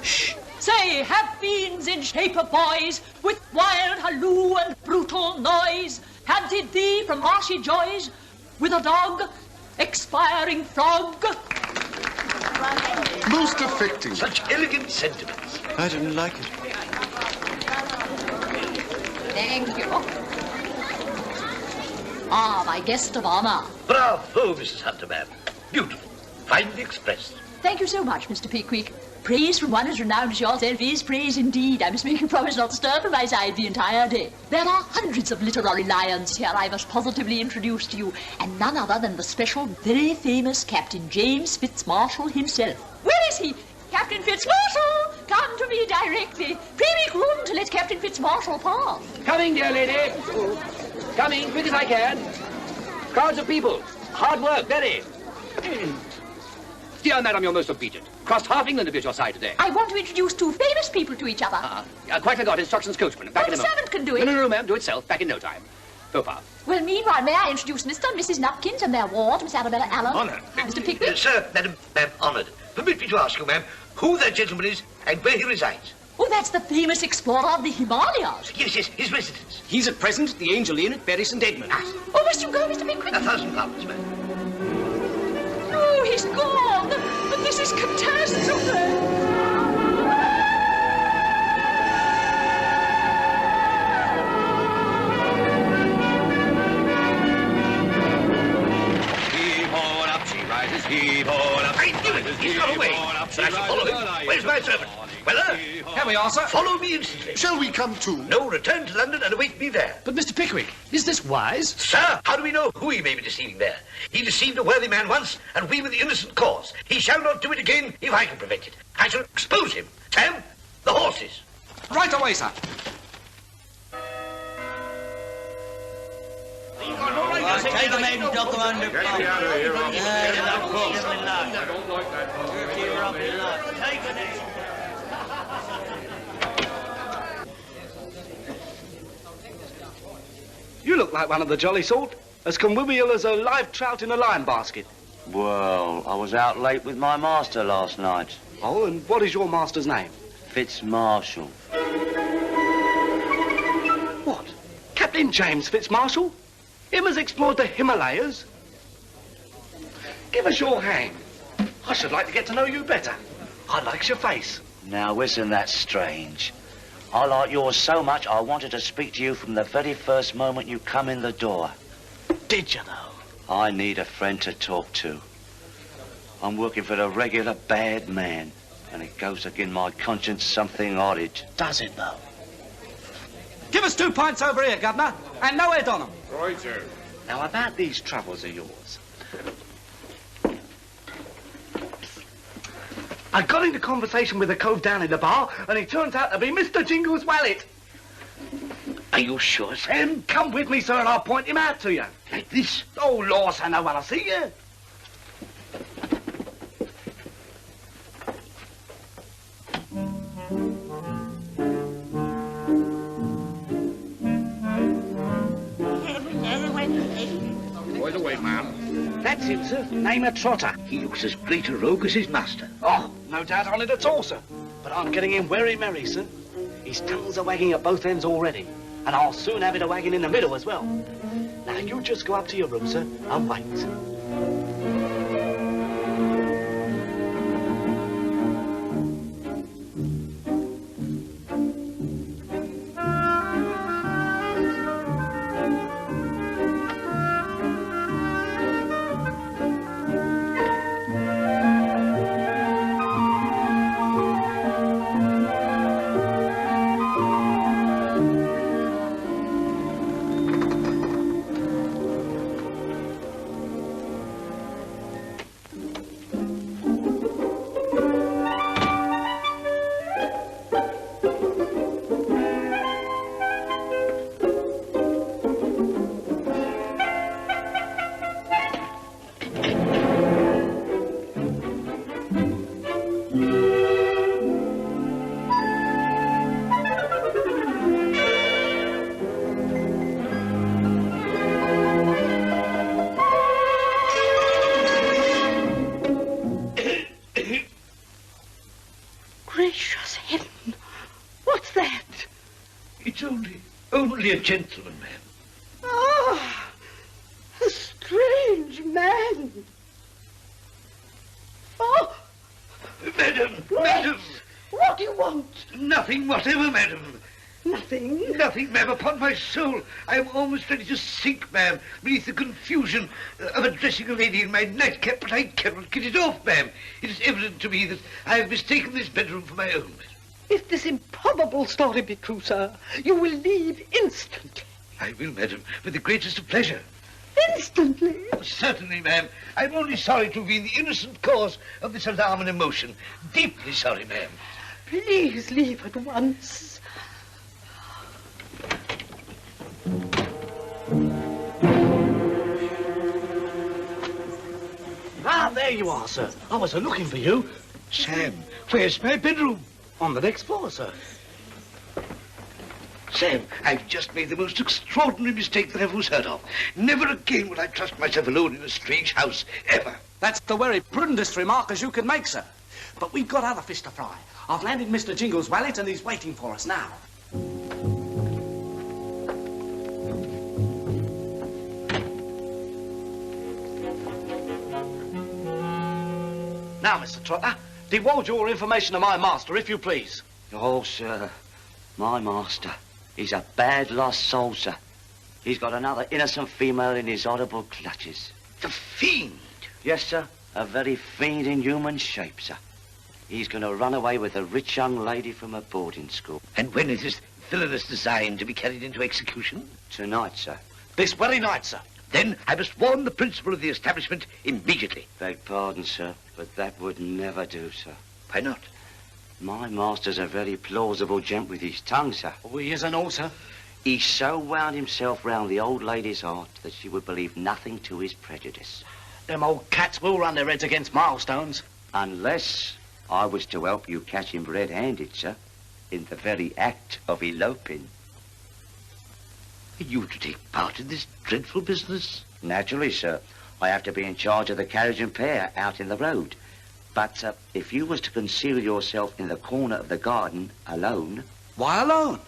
Shh. Say, have fiends in shape of boys, with wild halloo and brutal noise, panted thee from marshy joys, with a dog, expiring frog?
Most affecting.
Such elegant sentiments.
I didn't like it.
Thank you. Ah, my guest of honor.
Bravo, Mrs. Hunter, ma'am. Beautiful. Finely expressed.
Thank you so much, Mr. Pickwick. Praise from one as renowned as yourself is praise indeed. I must make a promise not to stir from my side the entire day. There are hundreds of literary lions here I must positively introduce to you, and none other than the special, very famous Captain James Fitzmarshall himself. Where is he? Captain Fitzmarshall, come to me directly. Pray make room to let Captain Fitzmarshall pass.
Coming, dear lady. Coming, quick as I can. Crowds of people. Hard work, very. Dear madam, you're most obedient. Crossed half England to be at your side today.
I want to introduce two famous people to each other.
Quite forgot. Instructions, coachman. Back in a
the
moment.
servant can do it.
No, ma'am. Do it self. Back in no time. So far.
Well, meanwhile, may I introduce Mr. and Mrs. Nupkins and their ward, Miss Arabella Allen?
Honoured.
Mr. Pickwick?
Sir, madam, honoured. Permit me to ask you, ma'am, who that gentleman is and where he resides.
Oh, that's the famous explorer of the Himalayas.
Yes, his residence.
He's at present at the Angel Inn at Bury St. Edmunds.
Oh, must you go, Mr. Pickwick?
£1,000, ma'am.
No, he's gone. But this is catastrophe.
He's gone away. But I shall follow him. Where's my servant? Weller?
Here we are, sir.
Follow me instantly.
Shall we come too?
No, return to London and await me there.
But, Mr. Pickwick, is this wise?
Sir, how do we know who he may be deceiving there? He deceived a worthy man once, and we were the innocent cause. He shall not do it again if I can prevent it. I shall expose him. Sam, the horses.
Right away, sir.
Take a man, Dr. Undercoat.
Get me out of here, Rob. I don't like that.
Take it.
You look like one of the jolly sort, as convivial as a live trout in a lion basket.
Well, I was out late with my master last night.
Oh, and what is your master's name?
Fitzmarshall.
What? Captain James Fitzmarshall? Him has explored the Himalayas? Give us your hand. I should like to get to know you better. I likes your face.
Now, isn't that strange? I like yours so much, I wanted to speak to you from the very first moment you come in the door.
Did you, though?
I need a friend to talk to. I'm working for the regular bad man, and it goes against my conscience something horrid.
Does it, though? Give us 2 pints over here, Governor, and no head on them.
Right, sir.
Now, about these troubles of yours. I got into conversation with a cove down in the bar, and he turns out to be Mr. Jingle's valet.
Are you sure, Sam?
Come with me, sir, and I'll point him out to you.
Like this?
Oh, Lord, I know when I see you.
Right away, ma'am.
That's him, sir. Name of Trotter.
He looks as great a rogue as his master.
Oh, no doubt on it at all, sir. But I'm getting him very merry, sir. His tongues are wagging at both ends already. And I'll soon have it a wagging in the middle as well. Now, you just go up to your room, sir, and wait.
Gracious heaven! What's that? It's only a gentleman, ma'am.
Ah, a strange man. Oh!
Madam! Madam!
What do you want?
Nothing whatever, madam.
Nothing?
Nothing, ma'am. Upon my soul, I am almost ready to sink, ma'am, beneath the confusion of addressing a lady in my nightcap, but I cannot get it off, ma'am. It is evident to me that I have mistaken this bedroom for my own.
If this improbable story be true, sir, you will leave instantly.
I will, madam, with the greatest of pleasure.
Instantly?
Certainly, ma'am. I'm only sorry to have been the innocent cause of this alarm and emotion. Deeply sorry, ma'am.
Please leave at once.
Ah, there you are, sir. I was looking for you.
Sam, where's my bedroom?
On the next floor, sir.
Sam, I've just made the most extraordinary mistake that ever was heard of. Never again will I trust myself alone in a strange house, ever.
That's the very prudentest remark as you can make, sir. But we've got other fish to fry. I've landed Mr. Jingle's valet and he's waiting for us now. Now, Mr. Trotter, divulge your information to my master, if you please.
Oh, sir, my master. He's a bad lost soul, sir. He's got another innocent female in his horrible clutches.
The fiend?
Yes, sir. A very fiend in human shape, sir. He's going to run away with a rich young lady from a boarding school.
And when is this villainous design to be carried into execution?
Tonight, sir.
This very night, sir.
Then I must warn the principal of the establishment immediately.
Beg pardon, sir, but that would never do, sir.
Why not?
My master's a very plausible gent with his tongue, sir.
Oh, he isn't all, sir.
He so wound himself round the old lady's heart that she would believe nothing to his prejudice.
Them old cats will run their heads against milestones.
Unless I was to help you catch him red-handed, sir, in the very act of eloping.
Are you to take part in this dreadful business?
Naturally, sir. I have to be in charge of the carriage and pair out in the road. But if you was to conceal yourself in the corner of the garden alone...
Why alone?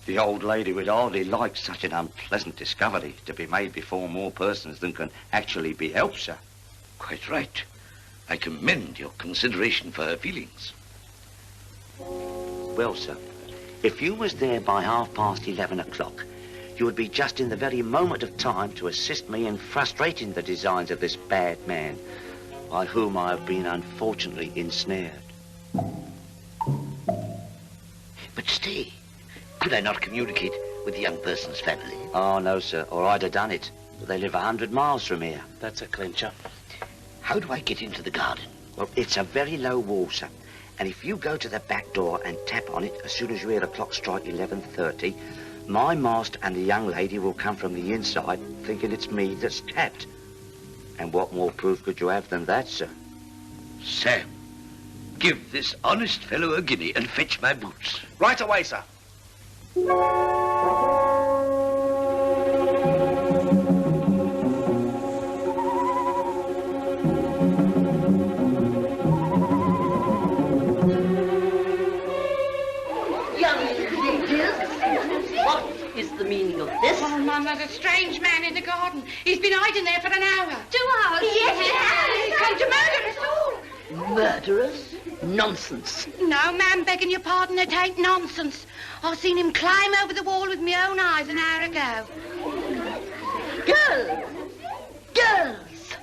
The old lady would hardly like such an unpleasant discovery to be made before more persons than can actually be helped, sir.
Quite right. I commend your consideration for her feelings.
Well, sir, if you was there by 11:30, you would be just in the very moment of time to assist me in frustrating the designs of this bad man, by whom I have been unfortunately ensnared.
But stay. Could I not communicate with the young person's family?
Oh, no, sir, or I'd have done it. They live 100 miles from here.
That's a clincher.
How do I get into the garden?
Well, it's a very low wall, sir. And if you go to the back door and tap on it as soon as you hear the clock strike 11:30, my master and the young lady will come from the inside thinking it's me that's tapped. And what more proof could you have than that, sir?
Sam, give this honest fellow a guinea and fetch my boots.
Right away, sir.
Is the meaning of this?
Oh, Mum, there's a strange man in the garden. He's been hiding there for an hour. 2 hours?
Yes, he has.
He's come to murder us all.
Murder us? Nonsense.
No, ma'am, begging your pardon, it ain't nonsense. I seen him climb over the wall with my own eyes an hour ago.
Girls! Girls!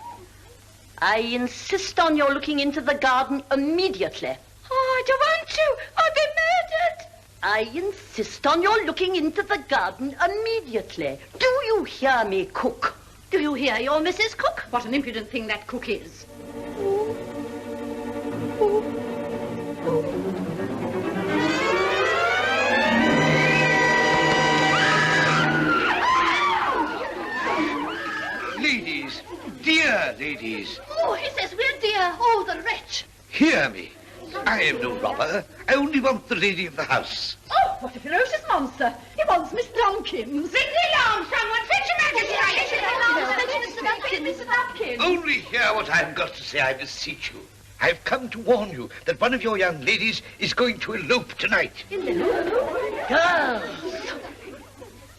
I insist on your looking into the garden immediately.
Oh, I don't want to. I've been murdered.
I insist on your looking into the garden immediately. Do you hear me, cook?
Do you hear your Mrs. Cook? What an impudent thing that cook is.
Ladies, dear ladies,
Oh, he says we're dear. Oh, the wretch.
hear me. I am no robber. I only want the lady of the house.
Oh, what a ferocious monster. He wants Miss Tompkins. Bring the alarm, someone. Fetch him out of here. Mr. Tompkins.
Only hear what I've got to say, I beseech you. I've come to warn you that one of your young ladies is going to elope tonight.
Girls!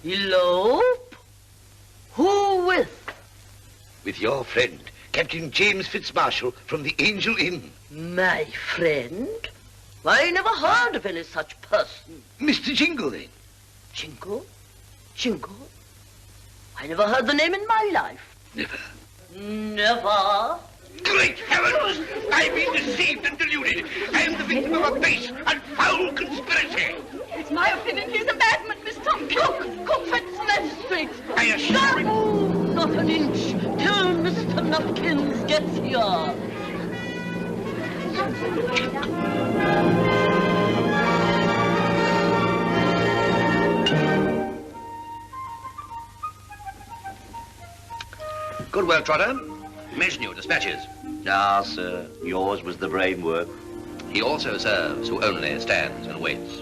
Elope? Who with?
With your friend, Captain James Fitzmarshall from the Angel Inn.
My friend? I never heard of any such person.
Mr. Jingle, then.
Jingle? Jingle? I never heard the name in my life.
Never.
Never.
Great heavens! I've been deceived and deluded. I am the victim of a base and foul conspiracy.
It's my opinion he's a madman, Miss Tompkins. Cook, fetch them straight.
I assure you.
Move not an inch till Mr. Nupkins gets here.
Good work, Trotter. Mention your dispatches.
Ah, sir, yours was the brain work.
He also serves who only stands and waits.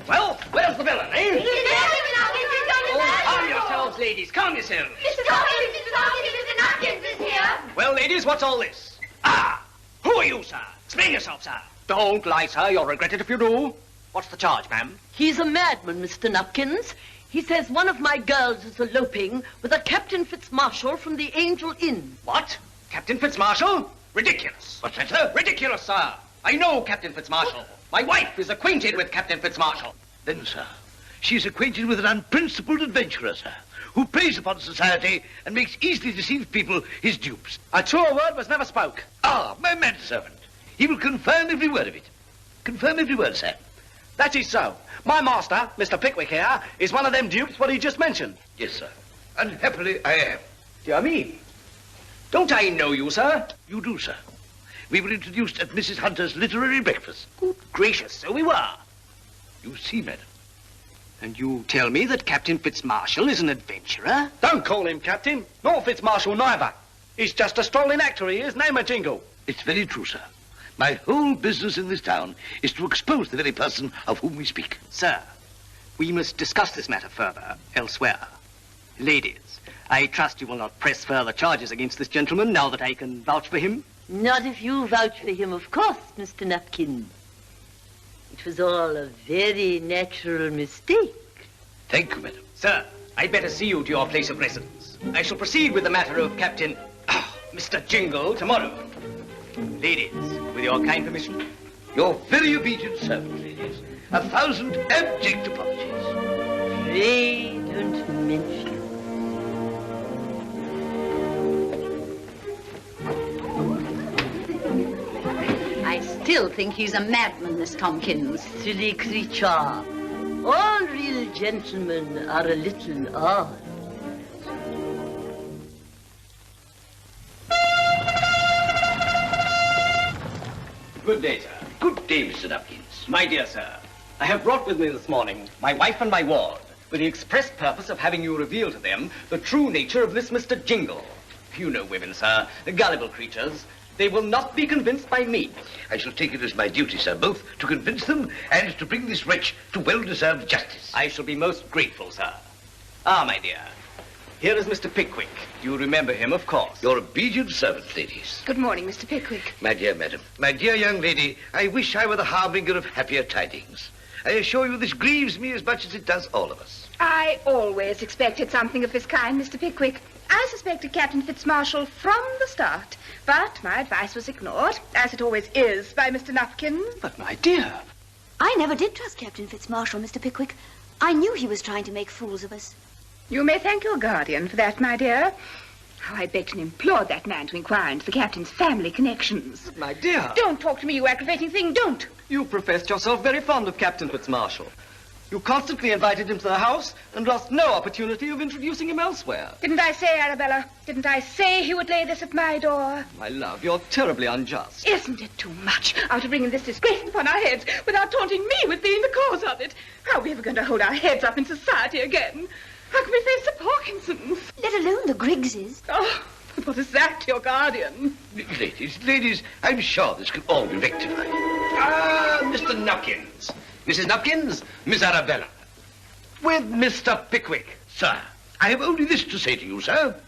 Well, where's the villain, eh? Oh, calm yourselves, ladies. Calm yourselves.
Mr. Tompkins is here.
Well, ladies, what's all this? Ah! Who are you, sir? Explain yourself, sir. Don't lie, sir. You'll regret it if you do. What's the charge, ma'am?
He's a madman, Mr. Nupkins. He says one of my girls is eloping with a Captain Fitzmarshall from the Angel Inn.
What? Captain Fitzmarshall? Ridiculous.
What's that, sir?
Ridiculous, sir. I know Captain Fitzmarshall. My wife is acquainted with Captain Fitzmarshall.
Then, sir, she's acquainted with an unprincipled adventurer, sir, who preys upon society and makes easily deceived people his dupes.
A truer word was never spoke.
Ah, my manservant. He will confirm every word of it. Confirm every word, sir.
That is so. My master, Mr. Pickwick here, is one of them dupes what he just mentioned.
Yes, sir. Unhappily, I am.
Dear me. Don't I know you, sir?
You do, sir. We were introduced at Mrs. Hunter's literary breakfast.
Good gracious, so we were.
You see, madam.
And you tell me that Captain Fitzmarshall is an adventurer? Don't call him Captain, nor Fitzmarshall neither. He's just a strolling actor, he is. Name a Jingle.
It's very true, sir. My whole business in this town is to expose the very person of whom we speak.
Sir, we must discuss this matter further elsewhere. Ladies, I trust you will not press further charges against this gentleman now that I can vouch for him.
Not if you vouch for him, of course, Mr. Nupkins. It was all a very natural mistake.
Thank you, madam.
Sir, I'd better see you to your place of residence. I shall proceed with the matter of Captain... Mr. Jingle tomorrow. Ladies, with your kind permission.
Your very obedient servant, ladies. 1,000 abject apologies.
Pray don't mention. I still think he's a madman, Miss Tompkins. Silly creature. All real gentlemen are a little odd.
Good day, sir.
Good day, Mr. Nupkins.
My dear sir, I have brought with me this morning my wife and my ward with the express purpose of having you reveal to them the true nature of this Mr. Jingle. You know women, sir, gullible creatures. They will not be convinced by me.
I shall take it as my duty, sir, both to convince them and to bring this wretch to well-deserved justice.
I shall be most grateful, sir. Ah, my dear, here is Mr. Pickwick. You remember him, of course.
Your obedient servant, ladies.
Good morning, Mr. Pickwick.
My dear madam, my dear young lady, I wish I were the harbinger of happier tidings. I assure you this grieves me as much as it does all of us.
I always expected something of this kind, Mr. Pickwick. I suspected Captain Fitzmarshall from the start, but my advice was ignored, as it always is, by Mr. Nupkins.
But, my dear...
I never did trust Captain Fitzmarshall, Mr. Pickwick. I knew he was trying to make fools of us.
You may thank your guardian for that, my dear. How I begged and implored that man to inquire into the captain's family connections.
But, my dear...
Don't talk to me, you aggravating thing, don't!
You professed yourself very fond of Captain Fitzmarshall. You constantly invited him to the house and lost no opportunity of introducing him elsewhere.
Didn't I say, Arabella? Didn't I say he would lay this at my door?
My love, you're terribly unjust.
Isn't it too much, after bringing this disgrace upon our heads, without taunting me with being the cause of it? How are we ever going to hold our heads up in society again? How can we face the Parkinsons?
Let alone the Griggses.
Oh, but what is that to your guardian?
Ladies, I'm sure this can all be rectified.
Ah, Mr. Nupkins. Mrs. Nupkins, Miss Arabella. With Mr. Pickwick.
Sir, I have only this to say to you, sir.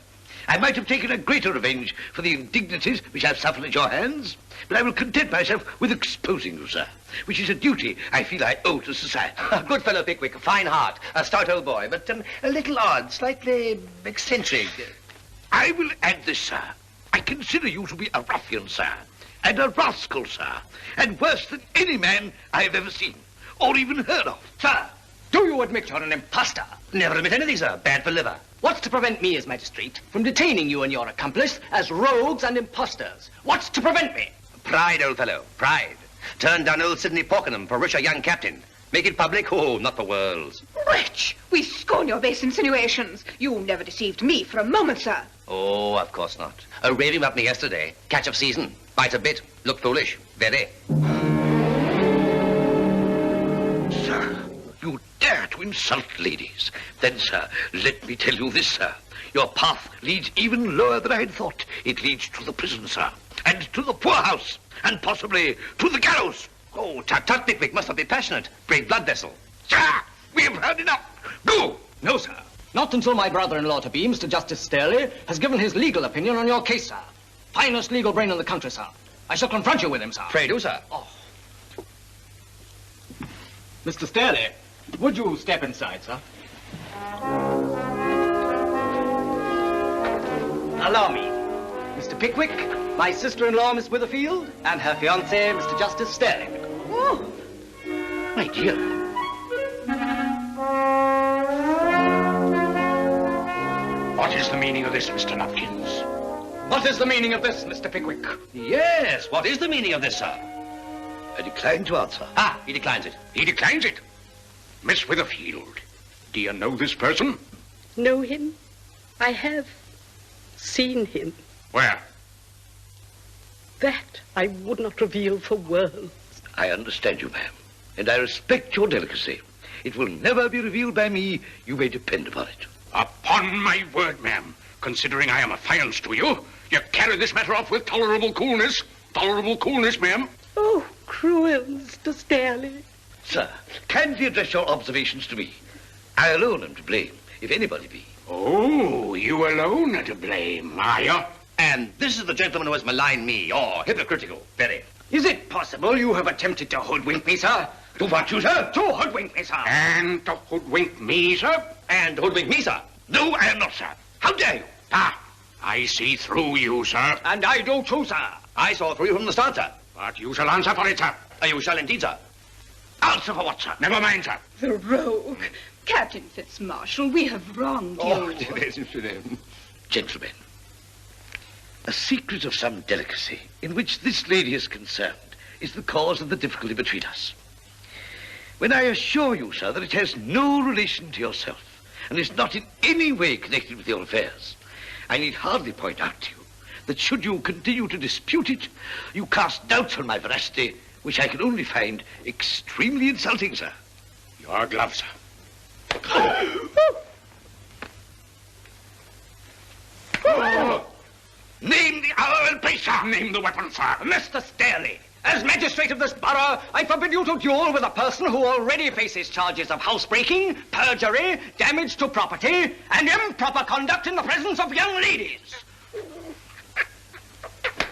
I might have taken a greater revenge for the indignities which I've suffered at your hands, but I will content myself with exposing you, sir, which is a duty I feel I owe to society.
Good fellow, Pickwick, fine heart, a stout old boy, but a little odd, slightly eccentric.
I will add this, sir. I consider you to be a ruffian, sir, and a rascal, sir, and worse than any man I have ever seen, or even heard of.
Sir, do you admit you're an impostor? Never admit anything, sir. Bad for liver. What's to prevent me as magistrate from detaining you and your accomplice as rogues and impostors? What's to prevent me? Pride, old fellow, pride. Turn down old Sidney Porkenham for richer young captain. Make it public? Oh, not for worlds.
Wretch! We scorn your base insinuations. You never deceived me for a moment, sir.
Oh, of course not. Raving about me yesterday. Catch of season. Bite a bit. Look foolish. Very.
Sir, you dare to insult ladies. Then, sir, let me tell you this, sir. Your path leads even lower than I had thought. It leads to the prison, sir, and to the poorhouse, and possibly to the gallows.
Oh, tut, Pickwick, must not be passionate. Brave blood vessel.
Sir, we have heard enough. Go!
No, sir. Not until my brother-in-law-to-be, Mr. Justice Sturley, has given his legal opinion on your case, sir. Finest legal brain in the country, sir. I shall confront you with him, sir. Pray do, sir. Oh. Mr. Sturley, would you step inside, sir? Allow me. Mr. Pickwick, my sister-in-law, Miss Witherfield, and her fiancé, Mr. Justice Sterling.
Oh, my dear.
What is the meaning of this, Mr. Nupkins?
What is the meaning of this, Mr. Pickwick? Yes, what is the meaning of this, sir?
I decline to answer.
Ah, he declines it.
He declines it? Miss Witherfield, do you know this person?
Know him? I have seen him.
Where?
That I would not reveal for worlds.
I understand you, ma'am, and I respect your delicacy. It will never be revealed by me, you may depend upon it.
Upon my word, ma'am, considering I am affianced to you, you carry this matter off with tolerable coolness. Tolerable coolness, ma'am.
Oh, cruel Mr. Sterling.
Sir, kindly address your observations to me. I alone am to blame, if anybody be.
Oh, you alone are to blame, are you?
And this is the gentleman who has maligned me, or hypocritical, very. Is it possible you have attempted to hoodwink me, sir? To what you, sir? To hoodwink me, sir.
And to hoodwink me, sir?
And hoodwink me, sir.
No, I am not, sir. How dare you? Ah, I see through you, sir.
And I do too, sir. I saw through you from the start, sir.
But you shall answer for it, sir.
You shall indeed, sir.
Answer for what, sir? Never mind, sir.
The rogue. Captain Fitzmarshall, we have wronged you.
Gentlemen, a secret of some delicacy in which this lady is concerned is the cause of the difficulty between us. When I assure you, sir, that it has no relation to yourself and is not in any way connected with your affairs, I need hardly point out to you that should you continue to dispute it, you cast doubts on my veracity, which I can only find extremely insulting, sir.
Your glove, sir.
Name the hour and place, sir.
Name the weapon, sir.
Mr. Staley, as magistrate of this borough, I forbid you to duel with a person who already faces charges of housebreaking, perjury, damage to property, and improper conduct in the presence of young ladies.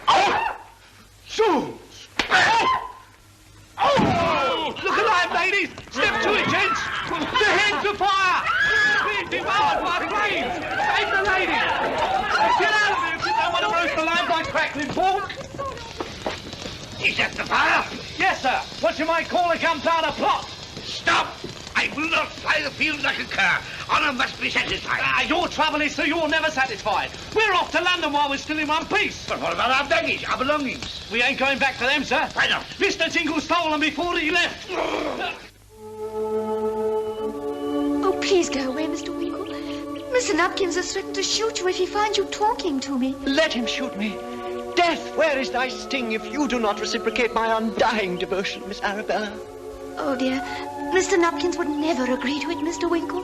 Oh! Zoos!
Oh! Look alive, ladies! Step to it, gents! The heads of fire! Being devoured by flames! Save the ladies! Get out of here if you don't want to roast alive like crackling pork!
Is that the fire?
Yes, sir. What you might call a gunpowder plot.
Stop! I will not fly the field like a cur. Honour must be satisfied.
Your trouble is, sir, you're never satisfied. We're off to London while we're still in one piece.
But what about our baggage, our belongings?
We ain't going back for them, sir.
Why not?
Mr. Jingle stole them before he left.
Oh, please go away, Mr. Winkle. Mr. Nupkins has threatened to shoot you if he finds you talking to me.
Let him shoot me. Death, where is thy sting if you do not reciprocate my undying devotion, Miss Arabella?
Oh, dear. Mr. Nupkins would never agree to it, Mr. Winkle.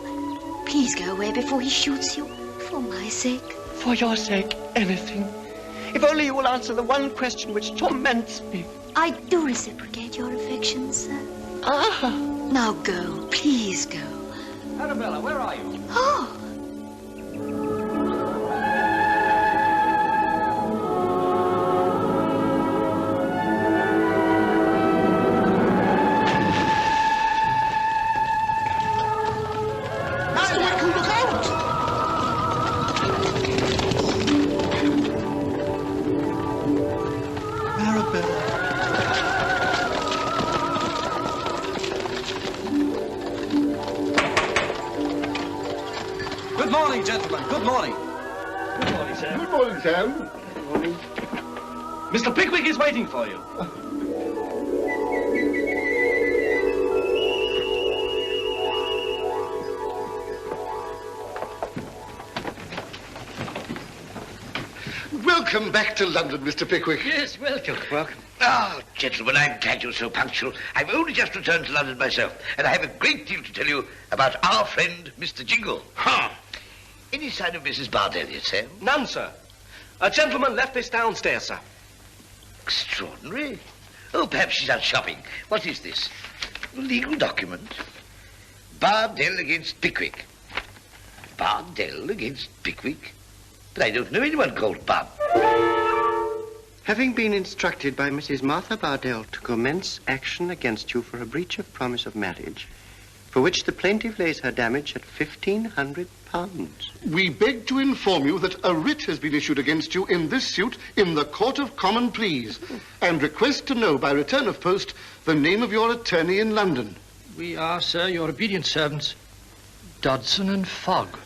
Please go away before he shoots you, for my sake.
For your sake, anything. If only you will answer the one question which torments me.
I do reciprocate your affection, sir.
Ah!
Now go, please go.
Arabella, where are you?
Oh!
Good morning, gentlemen. Good morning.
Good morning, Sam. Good morning, Sam. Good morning.
Mr. Pickwick is waiting for you.
Welcome back to London, Mr. Pickwick.
Yes, welcome. Welcome. Ah, gentlemen, I'm glad you're so punctual. I've only just returned to London myself, and I have a great deal to tell you about our friend, Mr. Jingle.
Ha!
Any sign of Mrs. Bardell yet, Sam?
None, sir. A gentleman left this downstairs, sir.
Extraordinary. Oh, perhaps she's out shopping. What is this? A legal document. Bardell against Pickwick. Bardell against Pickwick? But I don't know anyone called Bard.
Having been instructed by Mrs. Martha Bardell to commence action against you for a breach of promise of marriage, for which the plaintiff lays her damage at £1,500.
We beg to inform you that a writ has been issued against you in this suit in the Court of Common Pleas, and request to know by return of post the name of your attorney in London.
We are, sir, your obedient servants, Dodson and Fogg.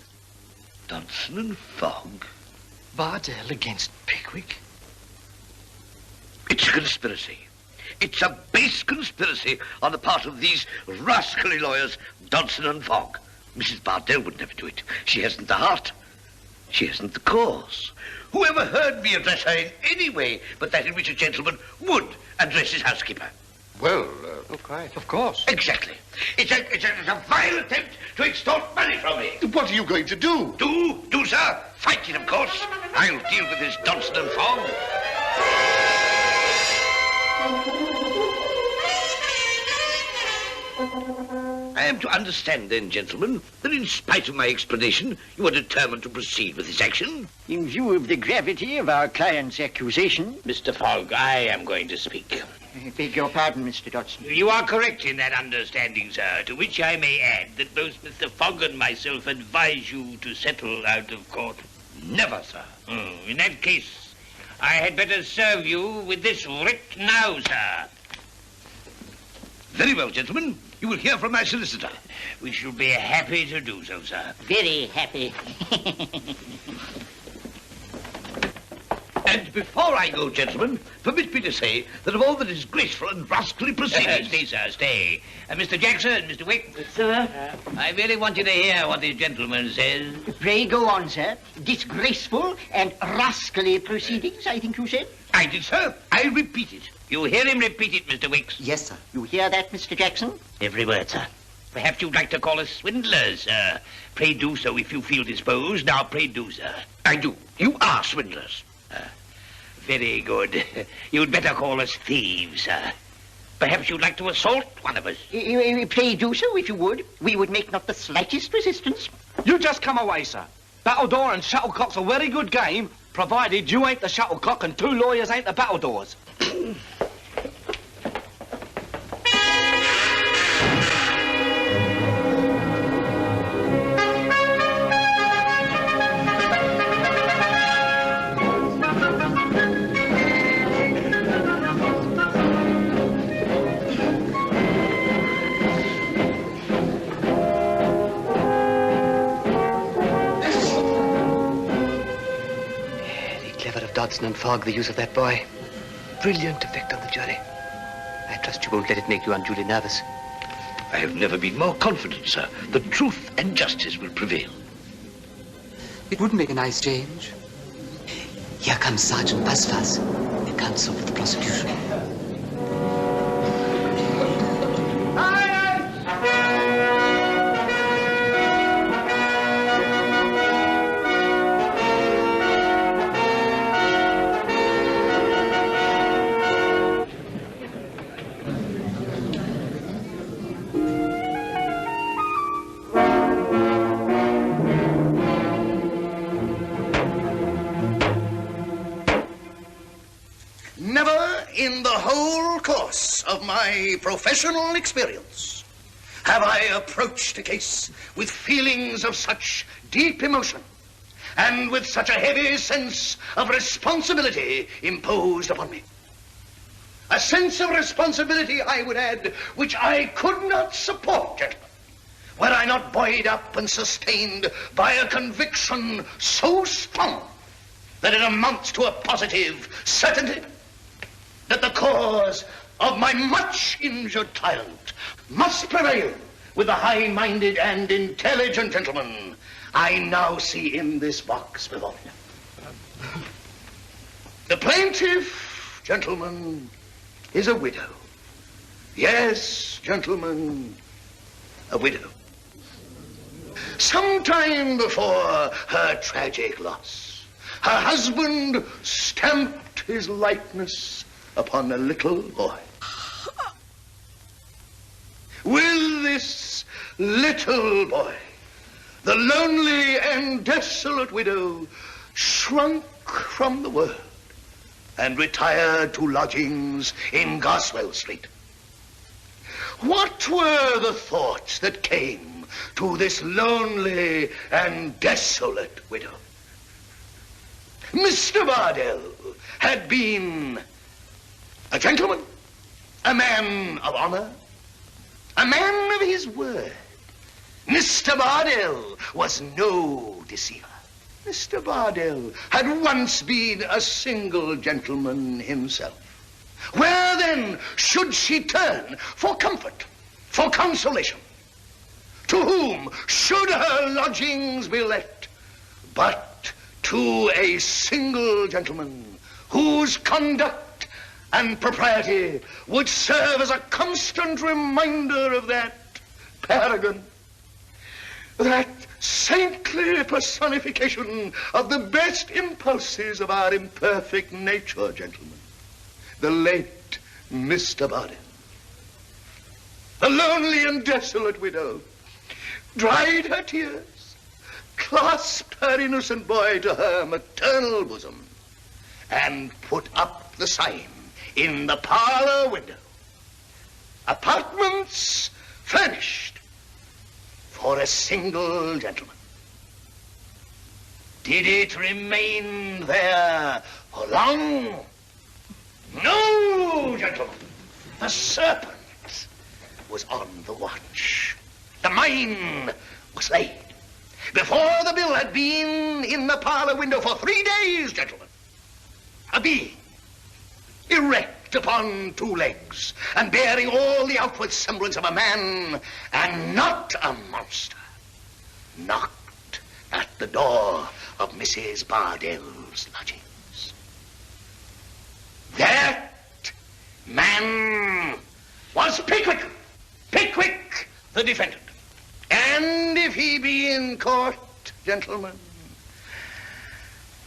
Dodson and Fogg?
Bardell against Pickwick?
It's a conspiracy. It's a base conspiracy on the part of these rascally lawyers, Dodson and Fogg. Mrs. Bardell would never do it. She hasn't the heart. She hasn't the cause. Whoever heard me address her in any way but that in which a gentleman would address his housekeeper?
Well,
oh, quite.
Of course.
Exactly. It's a vile attempt to extort money from me.
What are you going to do?
Do, sir? Fight it, of course. I'll deal with this Dodson and Fogg. I am to understand, then, gentlemen, that in spite of my explanation, you are determined to proceed with this action?
In view of the gravity of our client's accusation...
Mr. Fogg, I am going to speak.
I beg your pardon, Mr. Dodson.
You are correct in that understanding, sir, to which I may add that both Mr. Fogg and myself advise you to settle out of court.
Never, sir.
In that case, I had better serve you with this writ now, sir.
Very well, gentlemen. You will hear from my solicitor.
We shall be happy to do so, sir.
Very happy.
And before I go, gentlemen, permit me to say that of all the disgraceful and rascally proceedings...
Stay, sir, stay. Mr. Jackson, Mr. Wick.
Sir?
I really want you to hear what this gentleman says.
Pray go on, sir. Disgraceful and rascally proceedings, I think you said?
I did, sir. I repeat it.
You hear him repeat it, Mr. Wicks?
Yes, sir. You hear that, Mr. Jackson?
Every word, sir. Perhaps you'd like to call us swindlers, sir. Pray do so if you feel disposed. Now, pray do, sir.
I do. You are swindlers.
Very good. You'd better call us thieves, sir. Perhaps you'd like to assault one of us.
Pray do so if you would. We would make not the slightest resistance.
You just come away, sir. Battledore and shuttlecock's a very good game, provided you ain't the shuttlecock and two lawyers ain't the battledores.
Dodson and Fogg the use of that boy. Brilliant effect on the jury. I trust you won't let it make you unduly nervous.
I have never been more confident, sir, that truth and justice will prevail.
It wouldn't make a nice change.
Here comes Sergeant Busfuss, the counsel for the prosecution.
In the whole course of my professional experience, have I approached a case with feelings of such deep emotion and with such a heavy sense of responsibility imposed upon me. A sense of responsibility, I would add, which I could not support, gentlemen, were I not buoyed up and sustained by a conviction so strong that it amounts to a positive certainty that the cause of my much injured client must prevail with the high-minded and intelligent gentleman I now see in this box before me. The plaintiff, gentlemen, is a widow. Yes, gentlemen, a widow. Sometime before her tragic loss, her husband stamped his likeness upon a little boy. With this little boy, the lonely and desolate widow shrunk from the world and retired to lodgings in Goswell Street. What were the thoughts that came to this lonely and desolate widow? Mr. Bardell had been a gentleman, a man of honor, a man of his word. Mr. Bardell was no deceiver. Mr. Bardell had once been a single gentleman himself. Where then should she turn for comfort, for consolation? To whom should her lodgings be let but to a single gentleman whose conduct and propriety would serve as a constant reminder of that paragon, that saintly personification of the best impulses of our imperfect nature, gentlemen, the late Mr. Bardell. The lonely and desolate widow dried her tears, clasped her innocent boy to her maternal bosom, and put up the sign in the parlor window: apartments furnished for a single gentleman. Did it remain there for long? No, gentlemen. The serpent was on the watch. The mine was laid. Before the bill had been in the parlor window for 3 days, gentlemen, a being, erect upon two legs, and bearing all the outward semblance of a man, and not a monster, knocked at the door of Mrs. Bardell's lodgings. That man was Pickwick. Pickwick, the defendant. And if he be in court, gentlemen,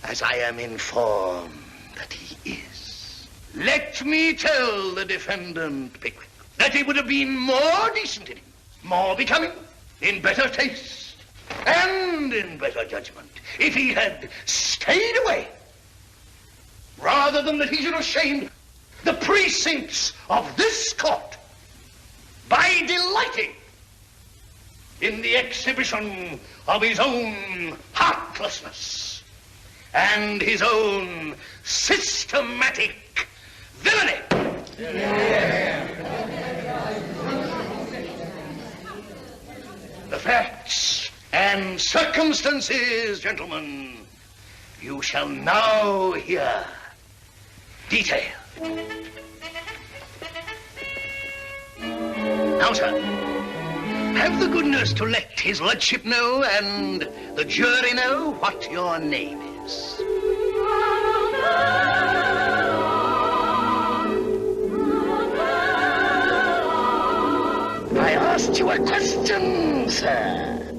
as I am informed that he is, let me tell the defendant, Pickwick, that it would have been more decent in him, more becoming, in better taste, and in better judgment, if he had stayed away, rather than that he should have shamed the precincts of this court by delighting in the exhibition of his own heartlessness and his own systematic villainy. The facts and circumstances, gentlemen, you shall now hear detailed. Now, sir, have the goodness to let his lordship know and the jury know what your name is. I asked you a question, sir.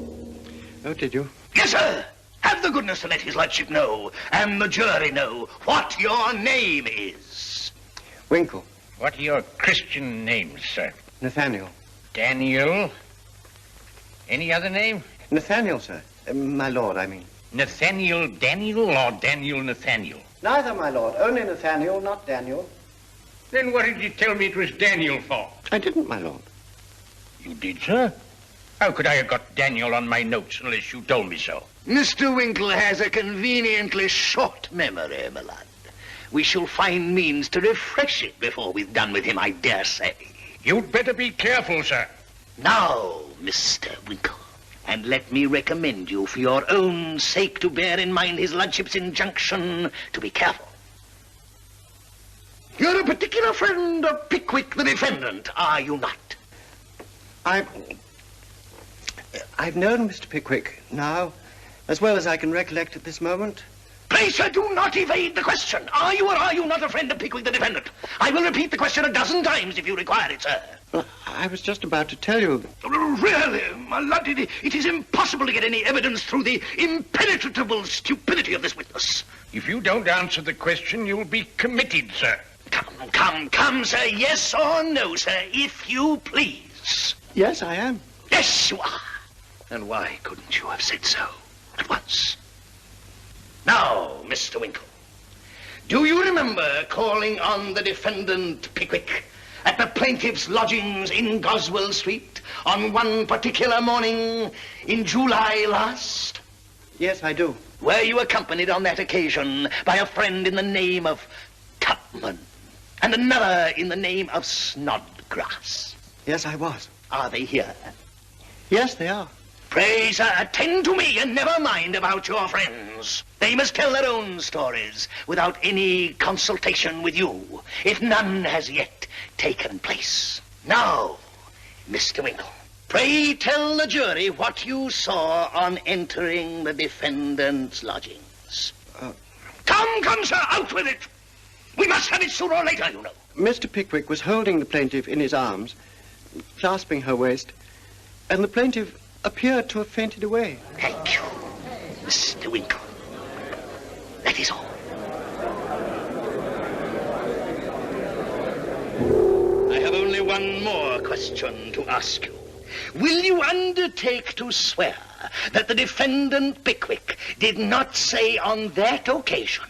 Oh, did you?
Yes, sir. Have the goodness to let his lordship know and the jury know what your name is.
Winkle.
What are your Christian names, sir?
Nathaniel.
Daniel. Any other name?
Nathaniel, sir. My lord, I mean.
Nathaniel Daniel or Daniel Nathaniel?
Neither, my lord. Only Nathaniel, not Daniel.
Then what did you tell me it was Daniel for?
I didn't, my lord.
You did, sir? How could I have got Daniel on my notes unless you told me so?
Mr. Winkle has a conveniently short memory, my lad. We shall find means to refresh it before we've done with him, I dare say.
You'd better be careful, sir.
Now, Mr. Winkle, and let me recommend you for your own sake to bear in mind his lordship's injunction to be careful. You're a particular friend of Pickwick the defendant, are you not?
I've known Mr. Pickwick now as well as I can recollect at this moment.
Pray, sir, do not evade the question. Are you or are you not a friend of Pickwick the defendant? I will repeat the question a dozen times if you require it, sir.
Well, I was just about to tell you.
Really, my lad, it is impossible to get any evidence through the impenetrable stupidity of this witness.
If you don't answer the question, you'll be committed, sir.
Come, sir. Yes or no, sir, if you please.
Yes, I am.
Yes, you are. And why couldn't you have said so at once? Now, Mr. Winkle, do you remember calling on the defendant Pickwick at the plaintiff's lodgings in Goswell Street on one particular morning in July last?
Yes, I do.
Were you accompanied on that occasion by a friend in the name of Tupman and another in the name of Snodgrass?
Yes, I was.
Are they here?
Yes, they are.
Pray, sir, attend to me and never mind about your friends. They must tell their own stories without any consultation with you, if none has yet taken place. Now, Mr. Winkle, pray tell the jury what you saw on entering the defendant's lodgings. Come, sir, out with it. We must have it sooner or later, you know.
Mr. Pickwick was holding the plaintiff in his arms, clasping her waist, and the plaintiff appeared to have fainted away.
Thank you, Mr. Winkle. That is all. I have only one more question to ask you. Will you undertake to swear that the defendant Pickwick did not say on that occasion,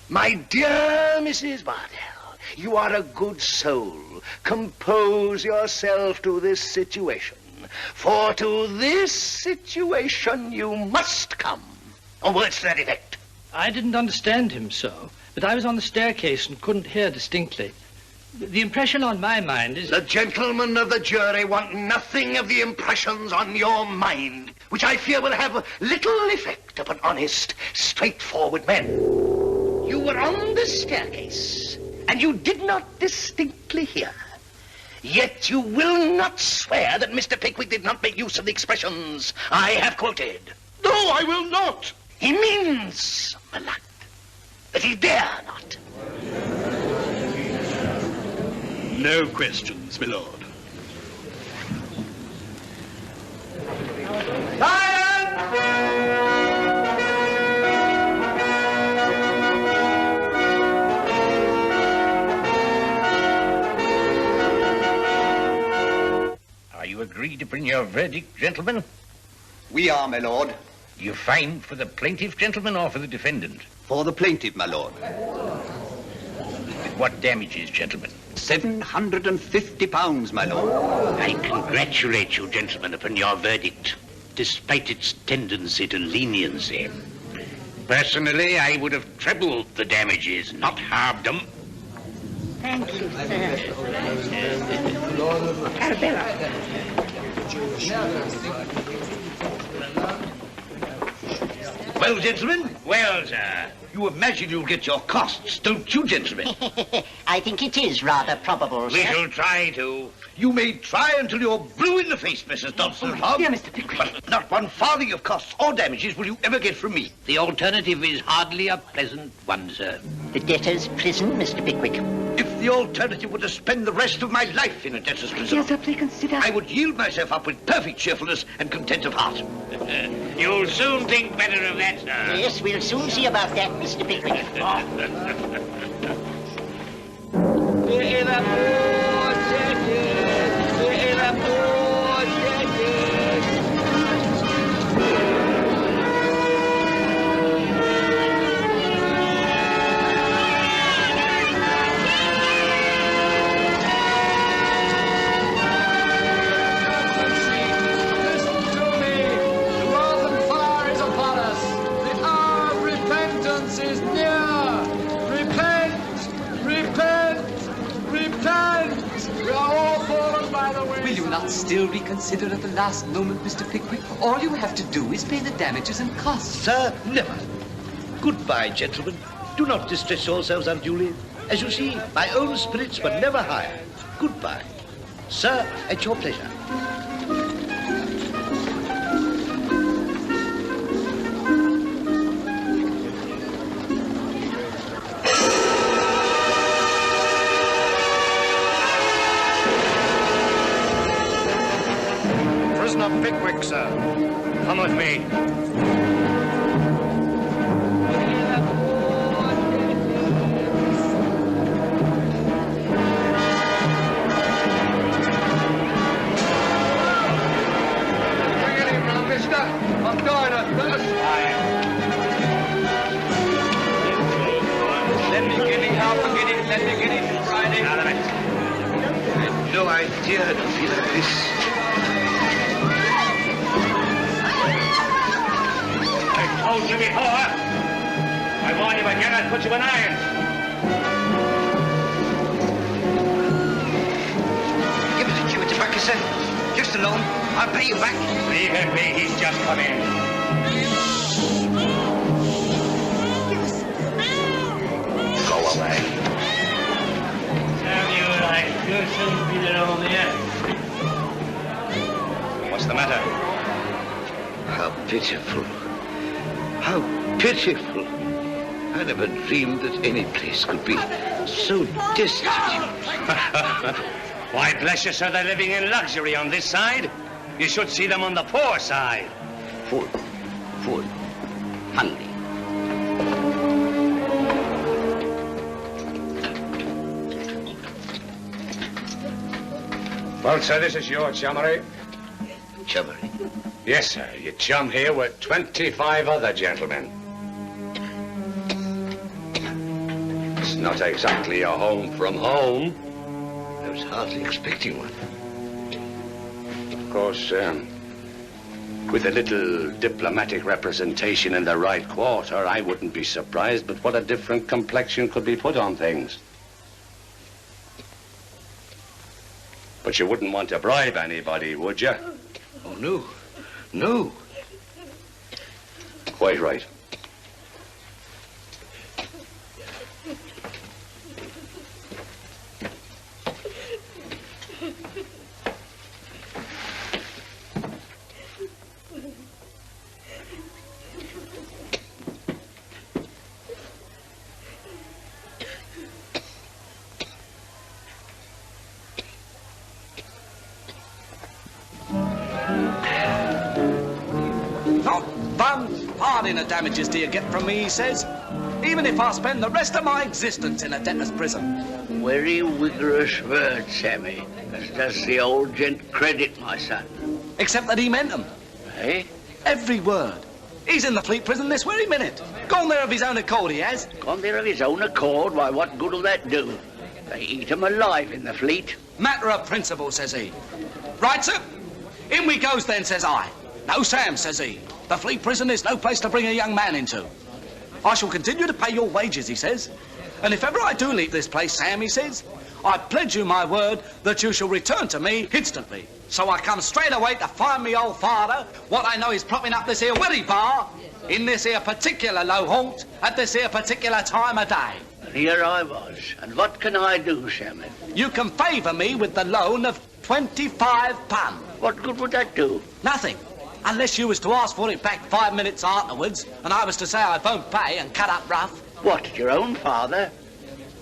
"My dear Mrs. Bardell, you are a good soul. Compose yourself to this situation. For to this situation you must come," or words to that effect?
I didn't understand him so, but I was on the staircase and couldn't hear distinctly. The impression on my mind is...
The gentlemen of the jury want nothing of the impressions on your mind, which I fear will have little effect upon honest, straightforward men. You were on the staircase, and you did not distinctly hear. Yet you will not swear that Mr. Pickwick did not make use of the expressions I have quoted.
No, I will not.
He means, my lord, that he dare not.
No questions, my lord.
Are you agreed to bring your verdict, gentlemen?
We are, my lord.
You find for the plaintiff, gentlemen, or for the defendant?
For the plaintiff, my lord.
What damages, gentlemen?
£750, my lord.
I congratulate you, gentlemen, upon your verdict, despite its tendency to leniency. Personally, I would have trebled the damages, not halved them.
Thank you, sir.
Arabella. Well, gentlemen?
Well, sir.
You imagine you'll get your costs, don't you, gentlemen?
I think it is rather probable, sir.
We shall try to.
You may try until you're blue in the face, Mrs. Dodson and Hogg.
Dear Mr. Pickwick.
But not one farthing of costs or damages will you ever get from me.
The alternative is hardly a pleasant one, sir.
The debtor's prison, Mr. Pickwick.
If the alternative were to spend the rest of my life in a debtor's prison,
Yes, sir, please consider.
I would yield myself up with perfect cheerfulness and content of heart.
You'll soon think better of that, sir.
Yes, we'll soon see about that, Mr. Pickwick.
Will you not still reconsider at the last moment, Mr. Pickwick? All you have to do is pay the damages and costs.
Sir, never. Goodbye, gentlemen. Do not distress yourselves unduly. As you see, my own spirits were never higher. Goodbye. Sir, at your pleasure.
Prisoner Pickwick, sir. Come with me.
I'm dying of thirst. Let me get it, half a guinea, let me get it, Friday.
I had no idea I'd feel like this.
I told you before. I warn you again, I'll put you in irons.
Give us a chew of tobacco, sir. Just alone. I'll pay you back.
Leave him be, he's just come in.
Go away.
Samuel, I sure shouldn't be at home here. What's the matter?
How pitiful. How pitiful. I never dreamed that any place could be so destitute.
Why, bless you, sir, they're living in luxury on this side. You should see them on the poor side.
Food. Hungry.
Well, sir, this is your chummery.
Chummery?
Yes, sir. You chum here with 25 other gentlemen. It's not exactly a home from home.
I was hardly expecting one.
Of course, with a little diplomatic representation in the right quarter, I wouldn't be surprised, but what a different complexion could be put on things. But you wouldn't want to bribe anybody, would you?
Oh, no. No.
Quite right.
farthing of damages do you get from me, he says. Even if I spend the rest of my existence in a debtor's prison.
Very vigorous words, Sammy. As does the old gent credit, my son.
Except that he meant them.
Eh?
Every word. He's in the Fleet prison this very minute. Gone there of his own accord, he has.
Gone there of his own accord? Why, what good will that do? They eat 'em alive in the Fleet.
Matter of principle, says he. Right, sir? In we goes then, says I. No, Sam, says he. The Fleet prison is no place to bring a young man into. I shall continue to pay your wages, he says. And if ever I do leave this place, Sam, he says, I pledge you my word that you shall return to me instantly. So I come straight away to find me old father, what I know is propping up this here weddy bar, in this here particular low haunt, at this here particular time of day.
And here I was. And what can I do, Sammy?
You can favour me with the loan of £25.
What good would that do?
Nothing. Unless you was to ask for it back 5 minutes afterwards, and I was to say I won't pay and cut up rough.
What, your own father?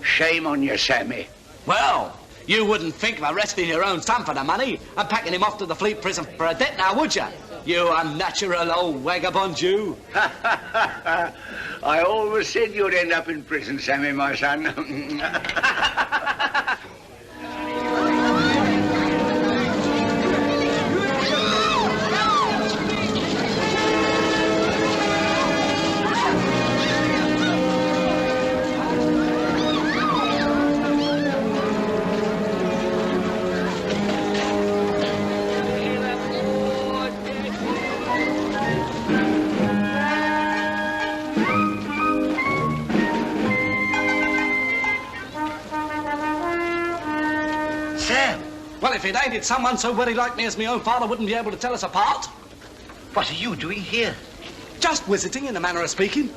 Shame on you, Sammy.
Well, you wouldn't think of arresting your own son for the money and packing him off to the Fleet prison for a debt now, would you? You unnatural old vagabond, you.
I always said you'd end up in prison, Sammy, my son.
Well, if it ain't, it's someone so very like me as my own father wouldn't be able to tell us apart.
What are you doing here?
Just visiting, in a manner of speaking.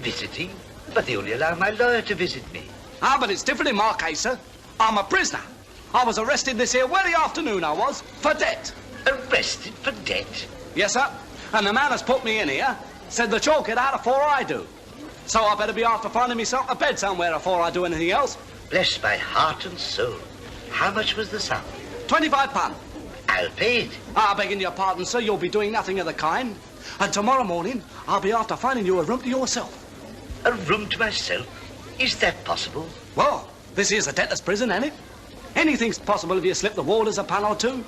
Visiting? But they only allow my lawyer to visit me.
Ah, but it's different in my case, sir. I'm a prisoner. I was arrested this here very afternoon, I was, for debt.
Arrested for debt?
Yes, sir. And the man that's put me in here said that you'll get out afore I do. So I better be after finding myself a bed somewhere afore I do anything else.
Bless my heart and soul. How much was the sum?
£25.
I'll pay it.
Begging your pardon, sir, you'll be doing nothing of the kind. And tomorrow morning, I'll be after finding you a room to yourself.
A room to myself? Is that possible?
Well, this is a debtor's prison, ain't it? Anything's possible if you slip the warders a pound or two.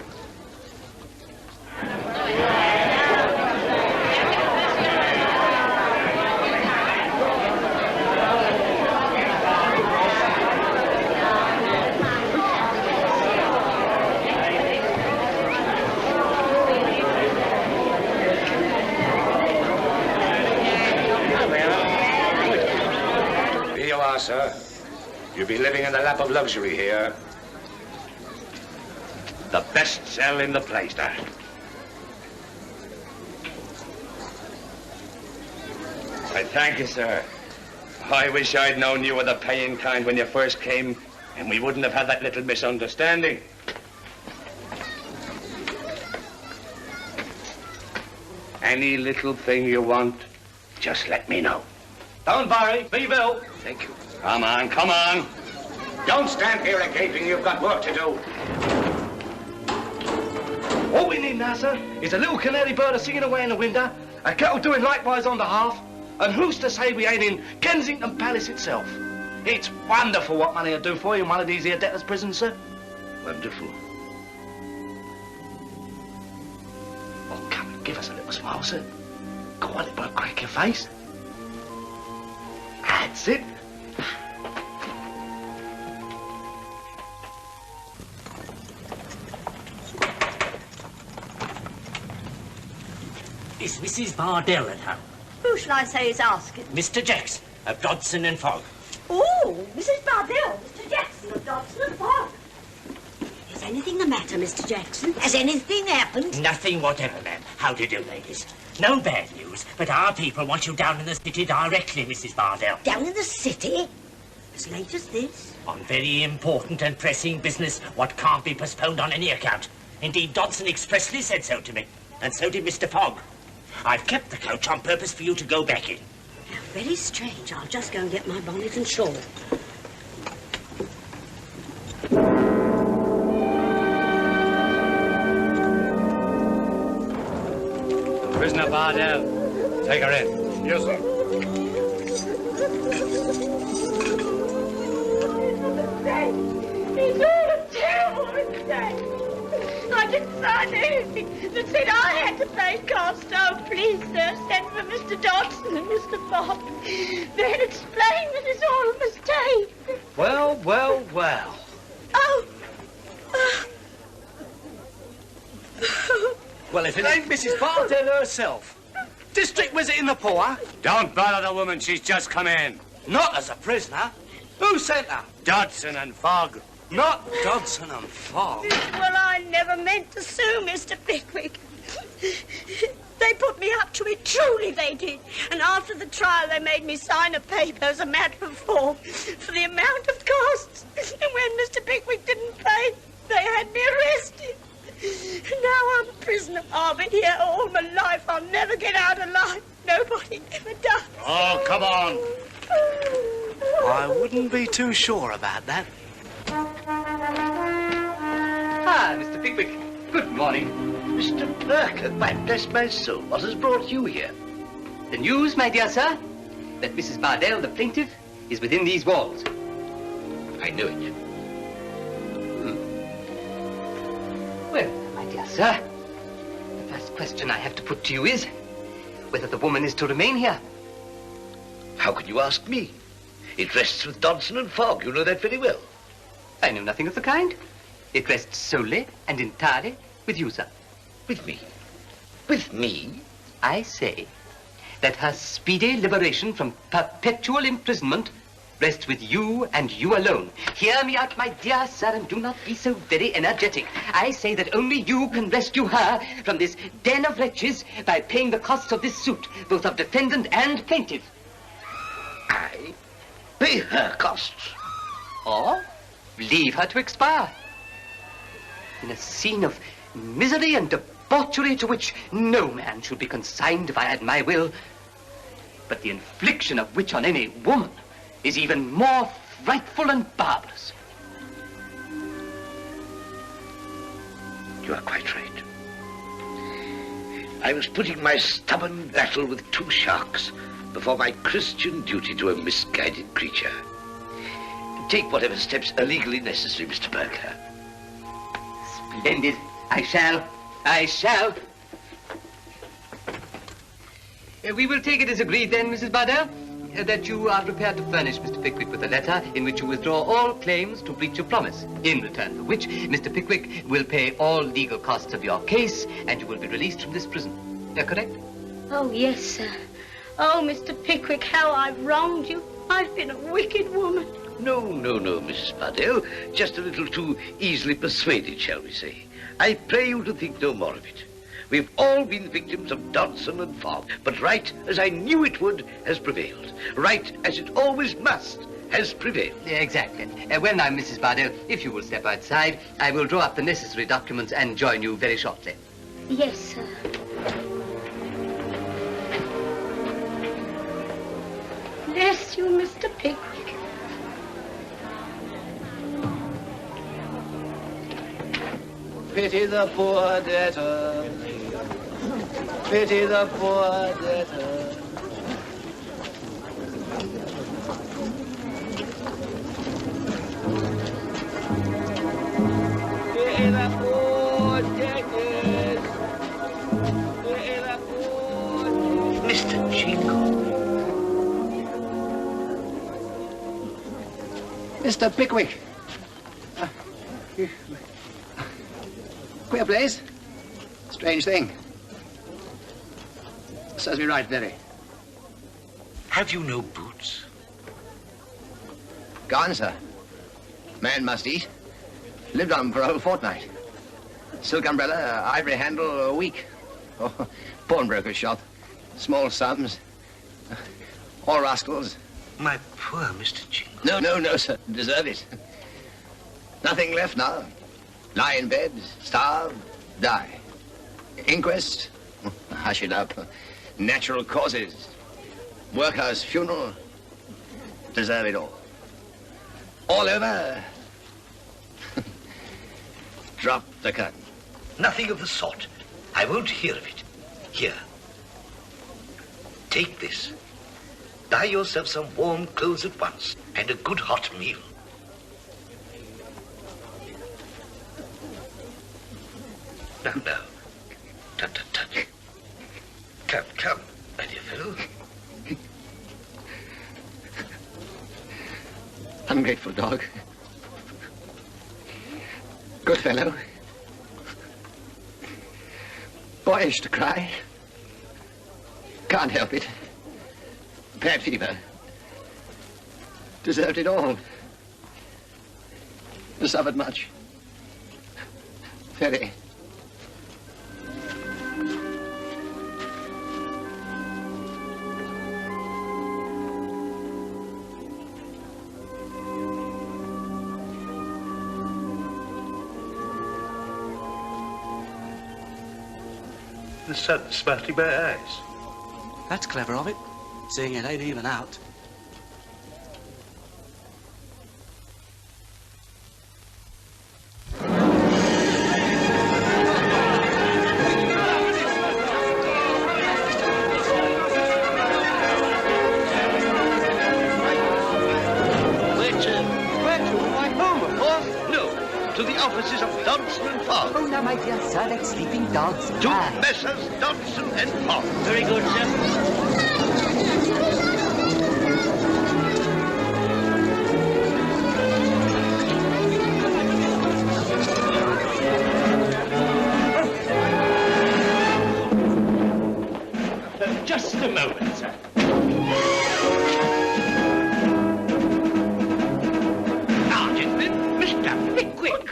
Sir, you'll be living in the lap of luxury here. The best cell in the place, sir. I thank you, sir. I wish I'd known you were the paying kind when you first came, and we wouldn't have had that little misunderstanding. Any little thing you want, just let me know.
Don't worry, be Bill.
Thank you. Come on, come on. Don't stand here a-gaping. You've got work to do.
All we need now, sir, is a little canary bird a-singing away in the window, a kettle doing likewise on the hearth, and who's to say we ain't in Kensington Palace itself? It's wonderful what money will do for you in one of these here debtors' prisons, sir.
Wonderful.
Oh, come and give us a little smile, sir. Go on, it won't crack your face. That's it.
Is Mrs. Bardell at home?
Who shall I say is asking?
Mr. Jackson of Dodson and Fogg.
Oh, Mrs. Bardell, Mr. Jackson of Dodson and Fogg. Is anything the matter, Mr. Jackson? Has anything happened?
Nothing whatever, ma'am. How do you do, ladies? No bad news, but our people want you down in the city directly, Mrs. Bardell.
Down in the city? As late as this?
On very important and pressing business, what can't be postponed on any account. Indeed, Dodson expressly said so to me, and so did Mr. Fogg. I've kept the coach on purpose for you to go back in.
How very strange. I'll just go and get my bonnet and shawl.
Prisoner Bardell.
Take her in.
Yes, sir.
It's all a terrible mistake. I didn't sign anything that said I had to pay costs. Oh, please, sir, send for Mr. Dodson and Mr. Fogg. They'll explain that it's all a mistake.
Well, well, well.
Oh.
Well, if it ain't Mrs. Bartell herself. District visit in the poor.
Don't bother the woman. She's just come in.
Not as a prisoner. Who sent her?
Dodson and Fogg.
Not Dodson and Fogg.
Well, I never meant to sue Mr. Pickwick. They put me up to it, truly they did. And after the trial, they made me sign a paper as a matter of form for the amount of costs. And when Mr. Pickwick didn't pay, they had me arrested. Now I'm a prisoner. I've been here all my life. I'll never get out alive. Nobody ever does.
Oh, come on.
I wouldn't be too sure about that.
Ah, Mr. Pickwick. Good morning.
Mr. Perker, why, bless my soul, what has brought you here?
The news, my dear sir, that Mrs. Bardell, the plaintiff, is within these walls.
I knew it.
Well, my dear sir, the first question I have to put to you is whether the woman is to remain here.
How can you ask me? It rests with Dodson and Fogg. You know that very well.
I know nothing of the kind. It rests solely and entirely with you, sir.
With me? With me?
I say that her speedy liberation from perpetual imprisonment rests with you and you alone. Hear me out, my dear sir, and do not be so very energetic. I say that only you can rescue her from this den of wretches by paying the costs of this suit, both of defendant and plaintiff.
I pay her costs?
Or leave her to expire in a scene of misery and debauchery to which no man should be consigned if I had my will, but the infliction of which on any woman is even more frightful and barbarous.
You are quite right. I was putting my stubborn battle with two sharks before my Christian duty to a misguided creature. Take whatever steps are legally necessary, Mr. Perker.
Splendid. I shall. We will take it as agreed then, Mrs. Bardell, that you are prepared to furnish Mr. Pickwick with a letter in which you withdraw all claims to breach of promise, in return for which Mr. Pickwick will pay all legal costs of your case and you will be released from this prison. Correct?
Oh, yes, sir. Oh, Mr. Pickwick, how I've wronged you. I've been a wicked woman.
No, Mrs. Bardell. Just a little too easily persuaded, shall we say. I pray you to think no more of it. We've all been victims of Dodson and Fogg, but right, as I knew it would, has prevailed. Right, as it always must, has prevailed.
Exactly. Well now, Mrs. Bardell, if you will step outside, I will draw up the necessary documents and join you very shortly.
Yes, sir. Bless you, Mr. Pickwick.
Pity the poor debtor. Pity the poor debtor. Pity the poor debtors. Pity the poor.
Mr. Jingle.
Mr. Pickwick. Queer place. Strange thing. Serves me right, very.
Have you no boots?
Gone, sir. Man must eat. Lived on them for a whole fortnight. Silk umbrella, ivory handle, a week. Oh, pawnbroker's shop. Small sums. All rascals.
My poor Mr. Jingle.
No, sir. Deserve it. Nothing left now. Lie in bed, starve, die. Inquest, hush it up. Natural causes. Workhouse funeral, deserve it all. All over. Drop the curtain.
Nothing of the sort. I won't hear of it. Here. Take this. Buy yourself some warm clothes at once and a good hot meal. Now. Tut, tut, tut. Come, my dear fellow.
Ungrateful dog. Good fellow. Boyish to cry. Can't help it. Bad fever. Deserved it all. Suffered much. Very.
The sun's smarting my eyes.
That's clever of it, seeing it ain't even out.
Offices of Dodson and Fogg.
Oh, now, my dear sir, that's sleeping dogs.
To Messrs. Dodson and Fogg.
Very good, sir.
Just a moment, sir.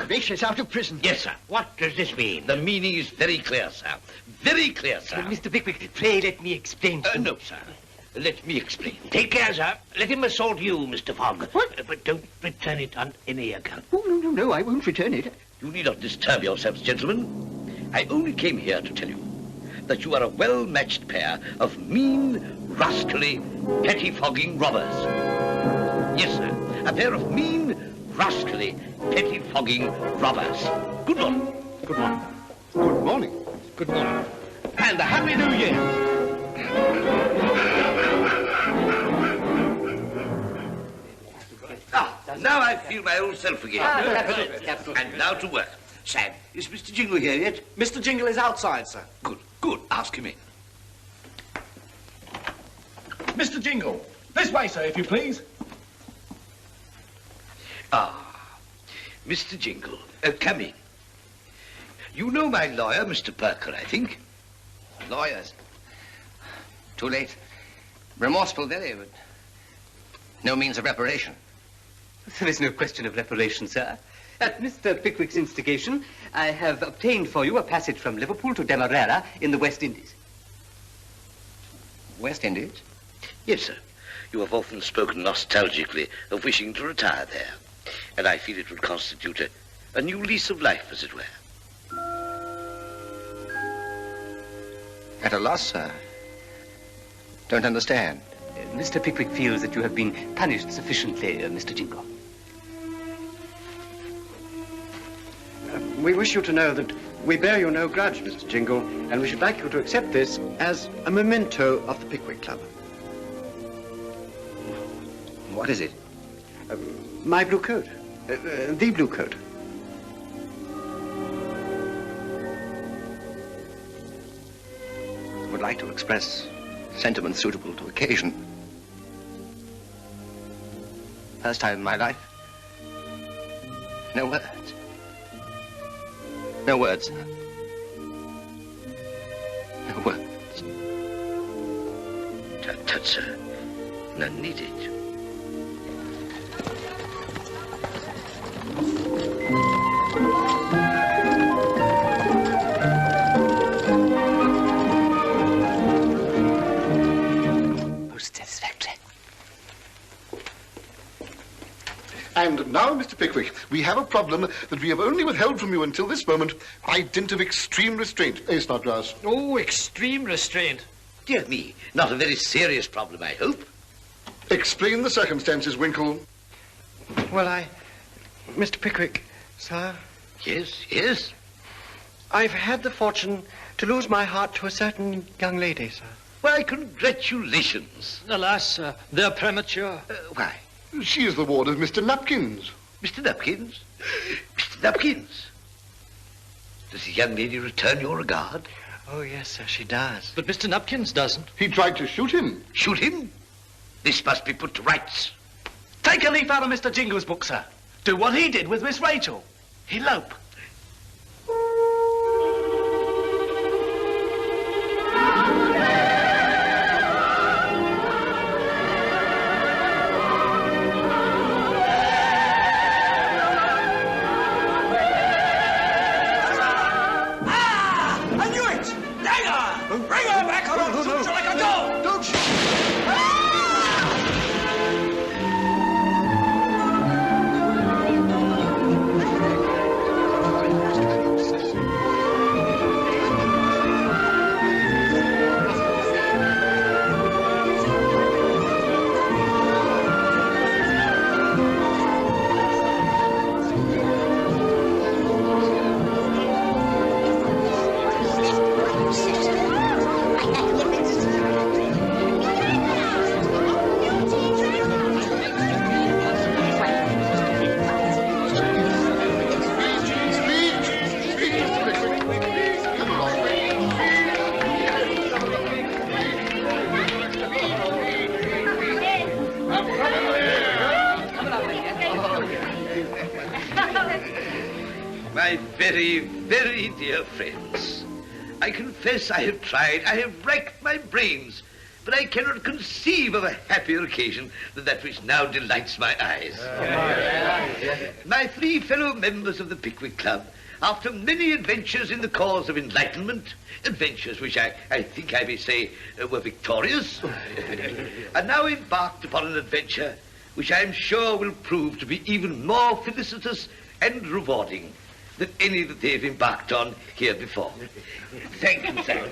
Gracious, out of prison. Yes, sir. What does this mean? The meaning is very clear, sir. Very clear, sir.
Mr. Pickwick, pray let me explain to you.
No, sir. Let me explain. Take care, sir. Let him assault you, Mr. Fogg. What? But don't return it on any account.
Oh, no, I won't return it.
You need not disturb yourselves, gentlemen. I only came here to tell you that you are a well-matched pair of mean, rascally, pettifogging robbers. Yes, sir. A pair of mean, rascally, pettifogging robbers. Good morning.
Good morning.
Good morning.
Good morning.
And a Happy New Year. Now I feel my old self again.
Capital.
And now to work. Sam, is Mr. Jingle here yet?
Mr. Jingle is outside, sir.
Good. Ask him in.
Mr. Jingle, this way, sir, if you please.
Mr. Jingle, come in. You know my lawyer, Mr. Perker, I think?
Lawyers. Too late. Remorseful, very, but no means of reparation.
There is no question of reparation, sir. At Mr. Pickwick's instigation, I have obtained for you a passage from Liverpool to Demerara in the West Indies.
West Indies?
Yes, sir. You have often spoken nostalgically of wishing to retire there, and I feel it would constitute a new lease of life, as it were.
At a loss, sir. Don't understand.
Mr. Pickwick feels that you have been punished sufficiently, Mr. Jingle.
We wish you to know that we bear you no grudge, Mr. Jingle, and we should like you to accept this as a memento of the Pickwick Club.
What is it?
My blue coat. The blue coat.
Would like to express sentiments suitable to occasion. First time in my life. No words. No words. No words.
Tut, sir. None needed.
Most satisfactory.
And now, Mr. Pickwick, we have a problem that we have only withheld from you until this moment by dint of extreme restraint. Snodgrass.
Oh, extreme restraint.
Dear me, not a very serious problem, I hope.
Explain the circumstances, Winkle.
Well, Mr. Pickwick, sir.
Yes?
I've had the fortune to lose my heart to a certain young lady, sir.
Why, congratulations.
Alas, sir, they're premature.
Why?
She is the ward of Mr. Nupkins.
Mr. Nupkins? Mr. Nupkins? Does the young lady return your regard?
Oh, yes, sir, she does.
But Mr. Nupkins doesn't.
He tried to shoot him.
Shoot him? This must be put to rights.
Take a leaf out of Mr. Jingle's book, sir. Do what he did with Miss Rachel. Elope.
My very, very dear friends, I confess I have tried, I have racked my brains, but I cannot conceive of a happier occasion than that which now delights my eyes. My three fellow members of the Pickwick Club, after many adventures in the cause of enlightenment, adventures which I think I may say were victorious, are now embarked upon an adventure which I am sure will prove to be even more felicitous and rewarding than any that they have embarked on here before. Thank you, sir.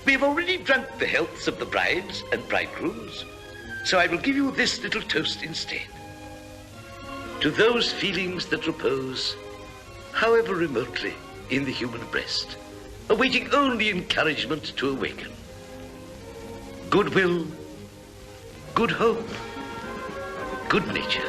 We have already drunk the healths of the brides and bridegrooms, so I will give you this little toast instead. To those feelings that repose, however remotely, in the human breast, awaiting only encouragement to awaken. Goodwill, good hope, good nature.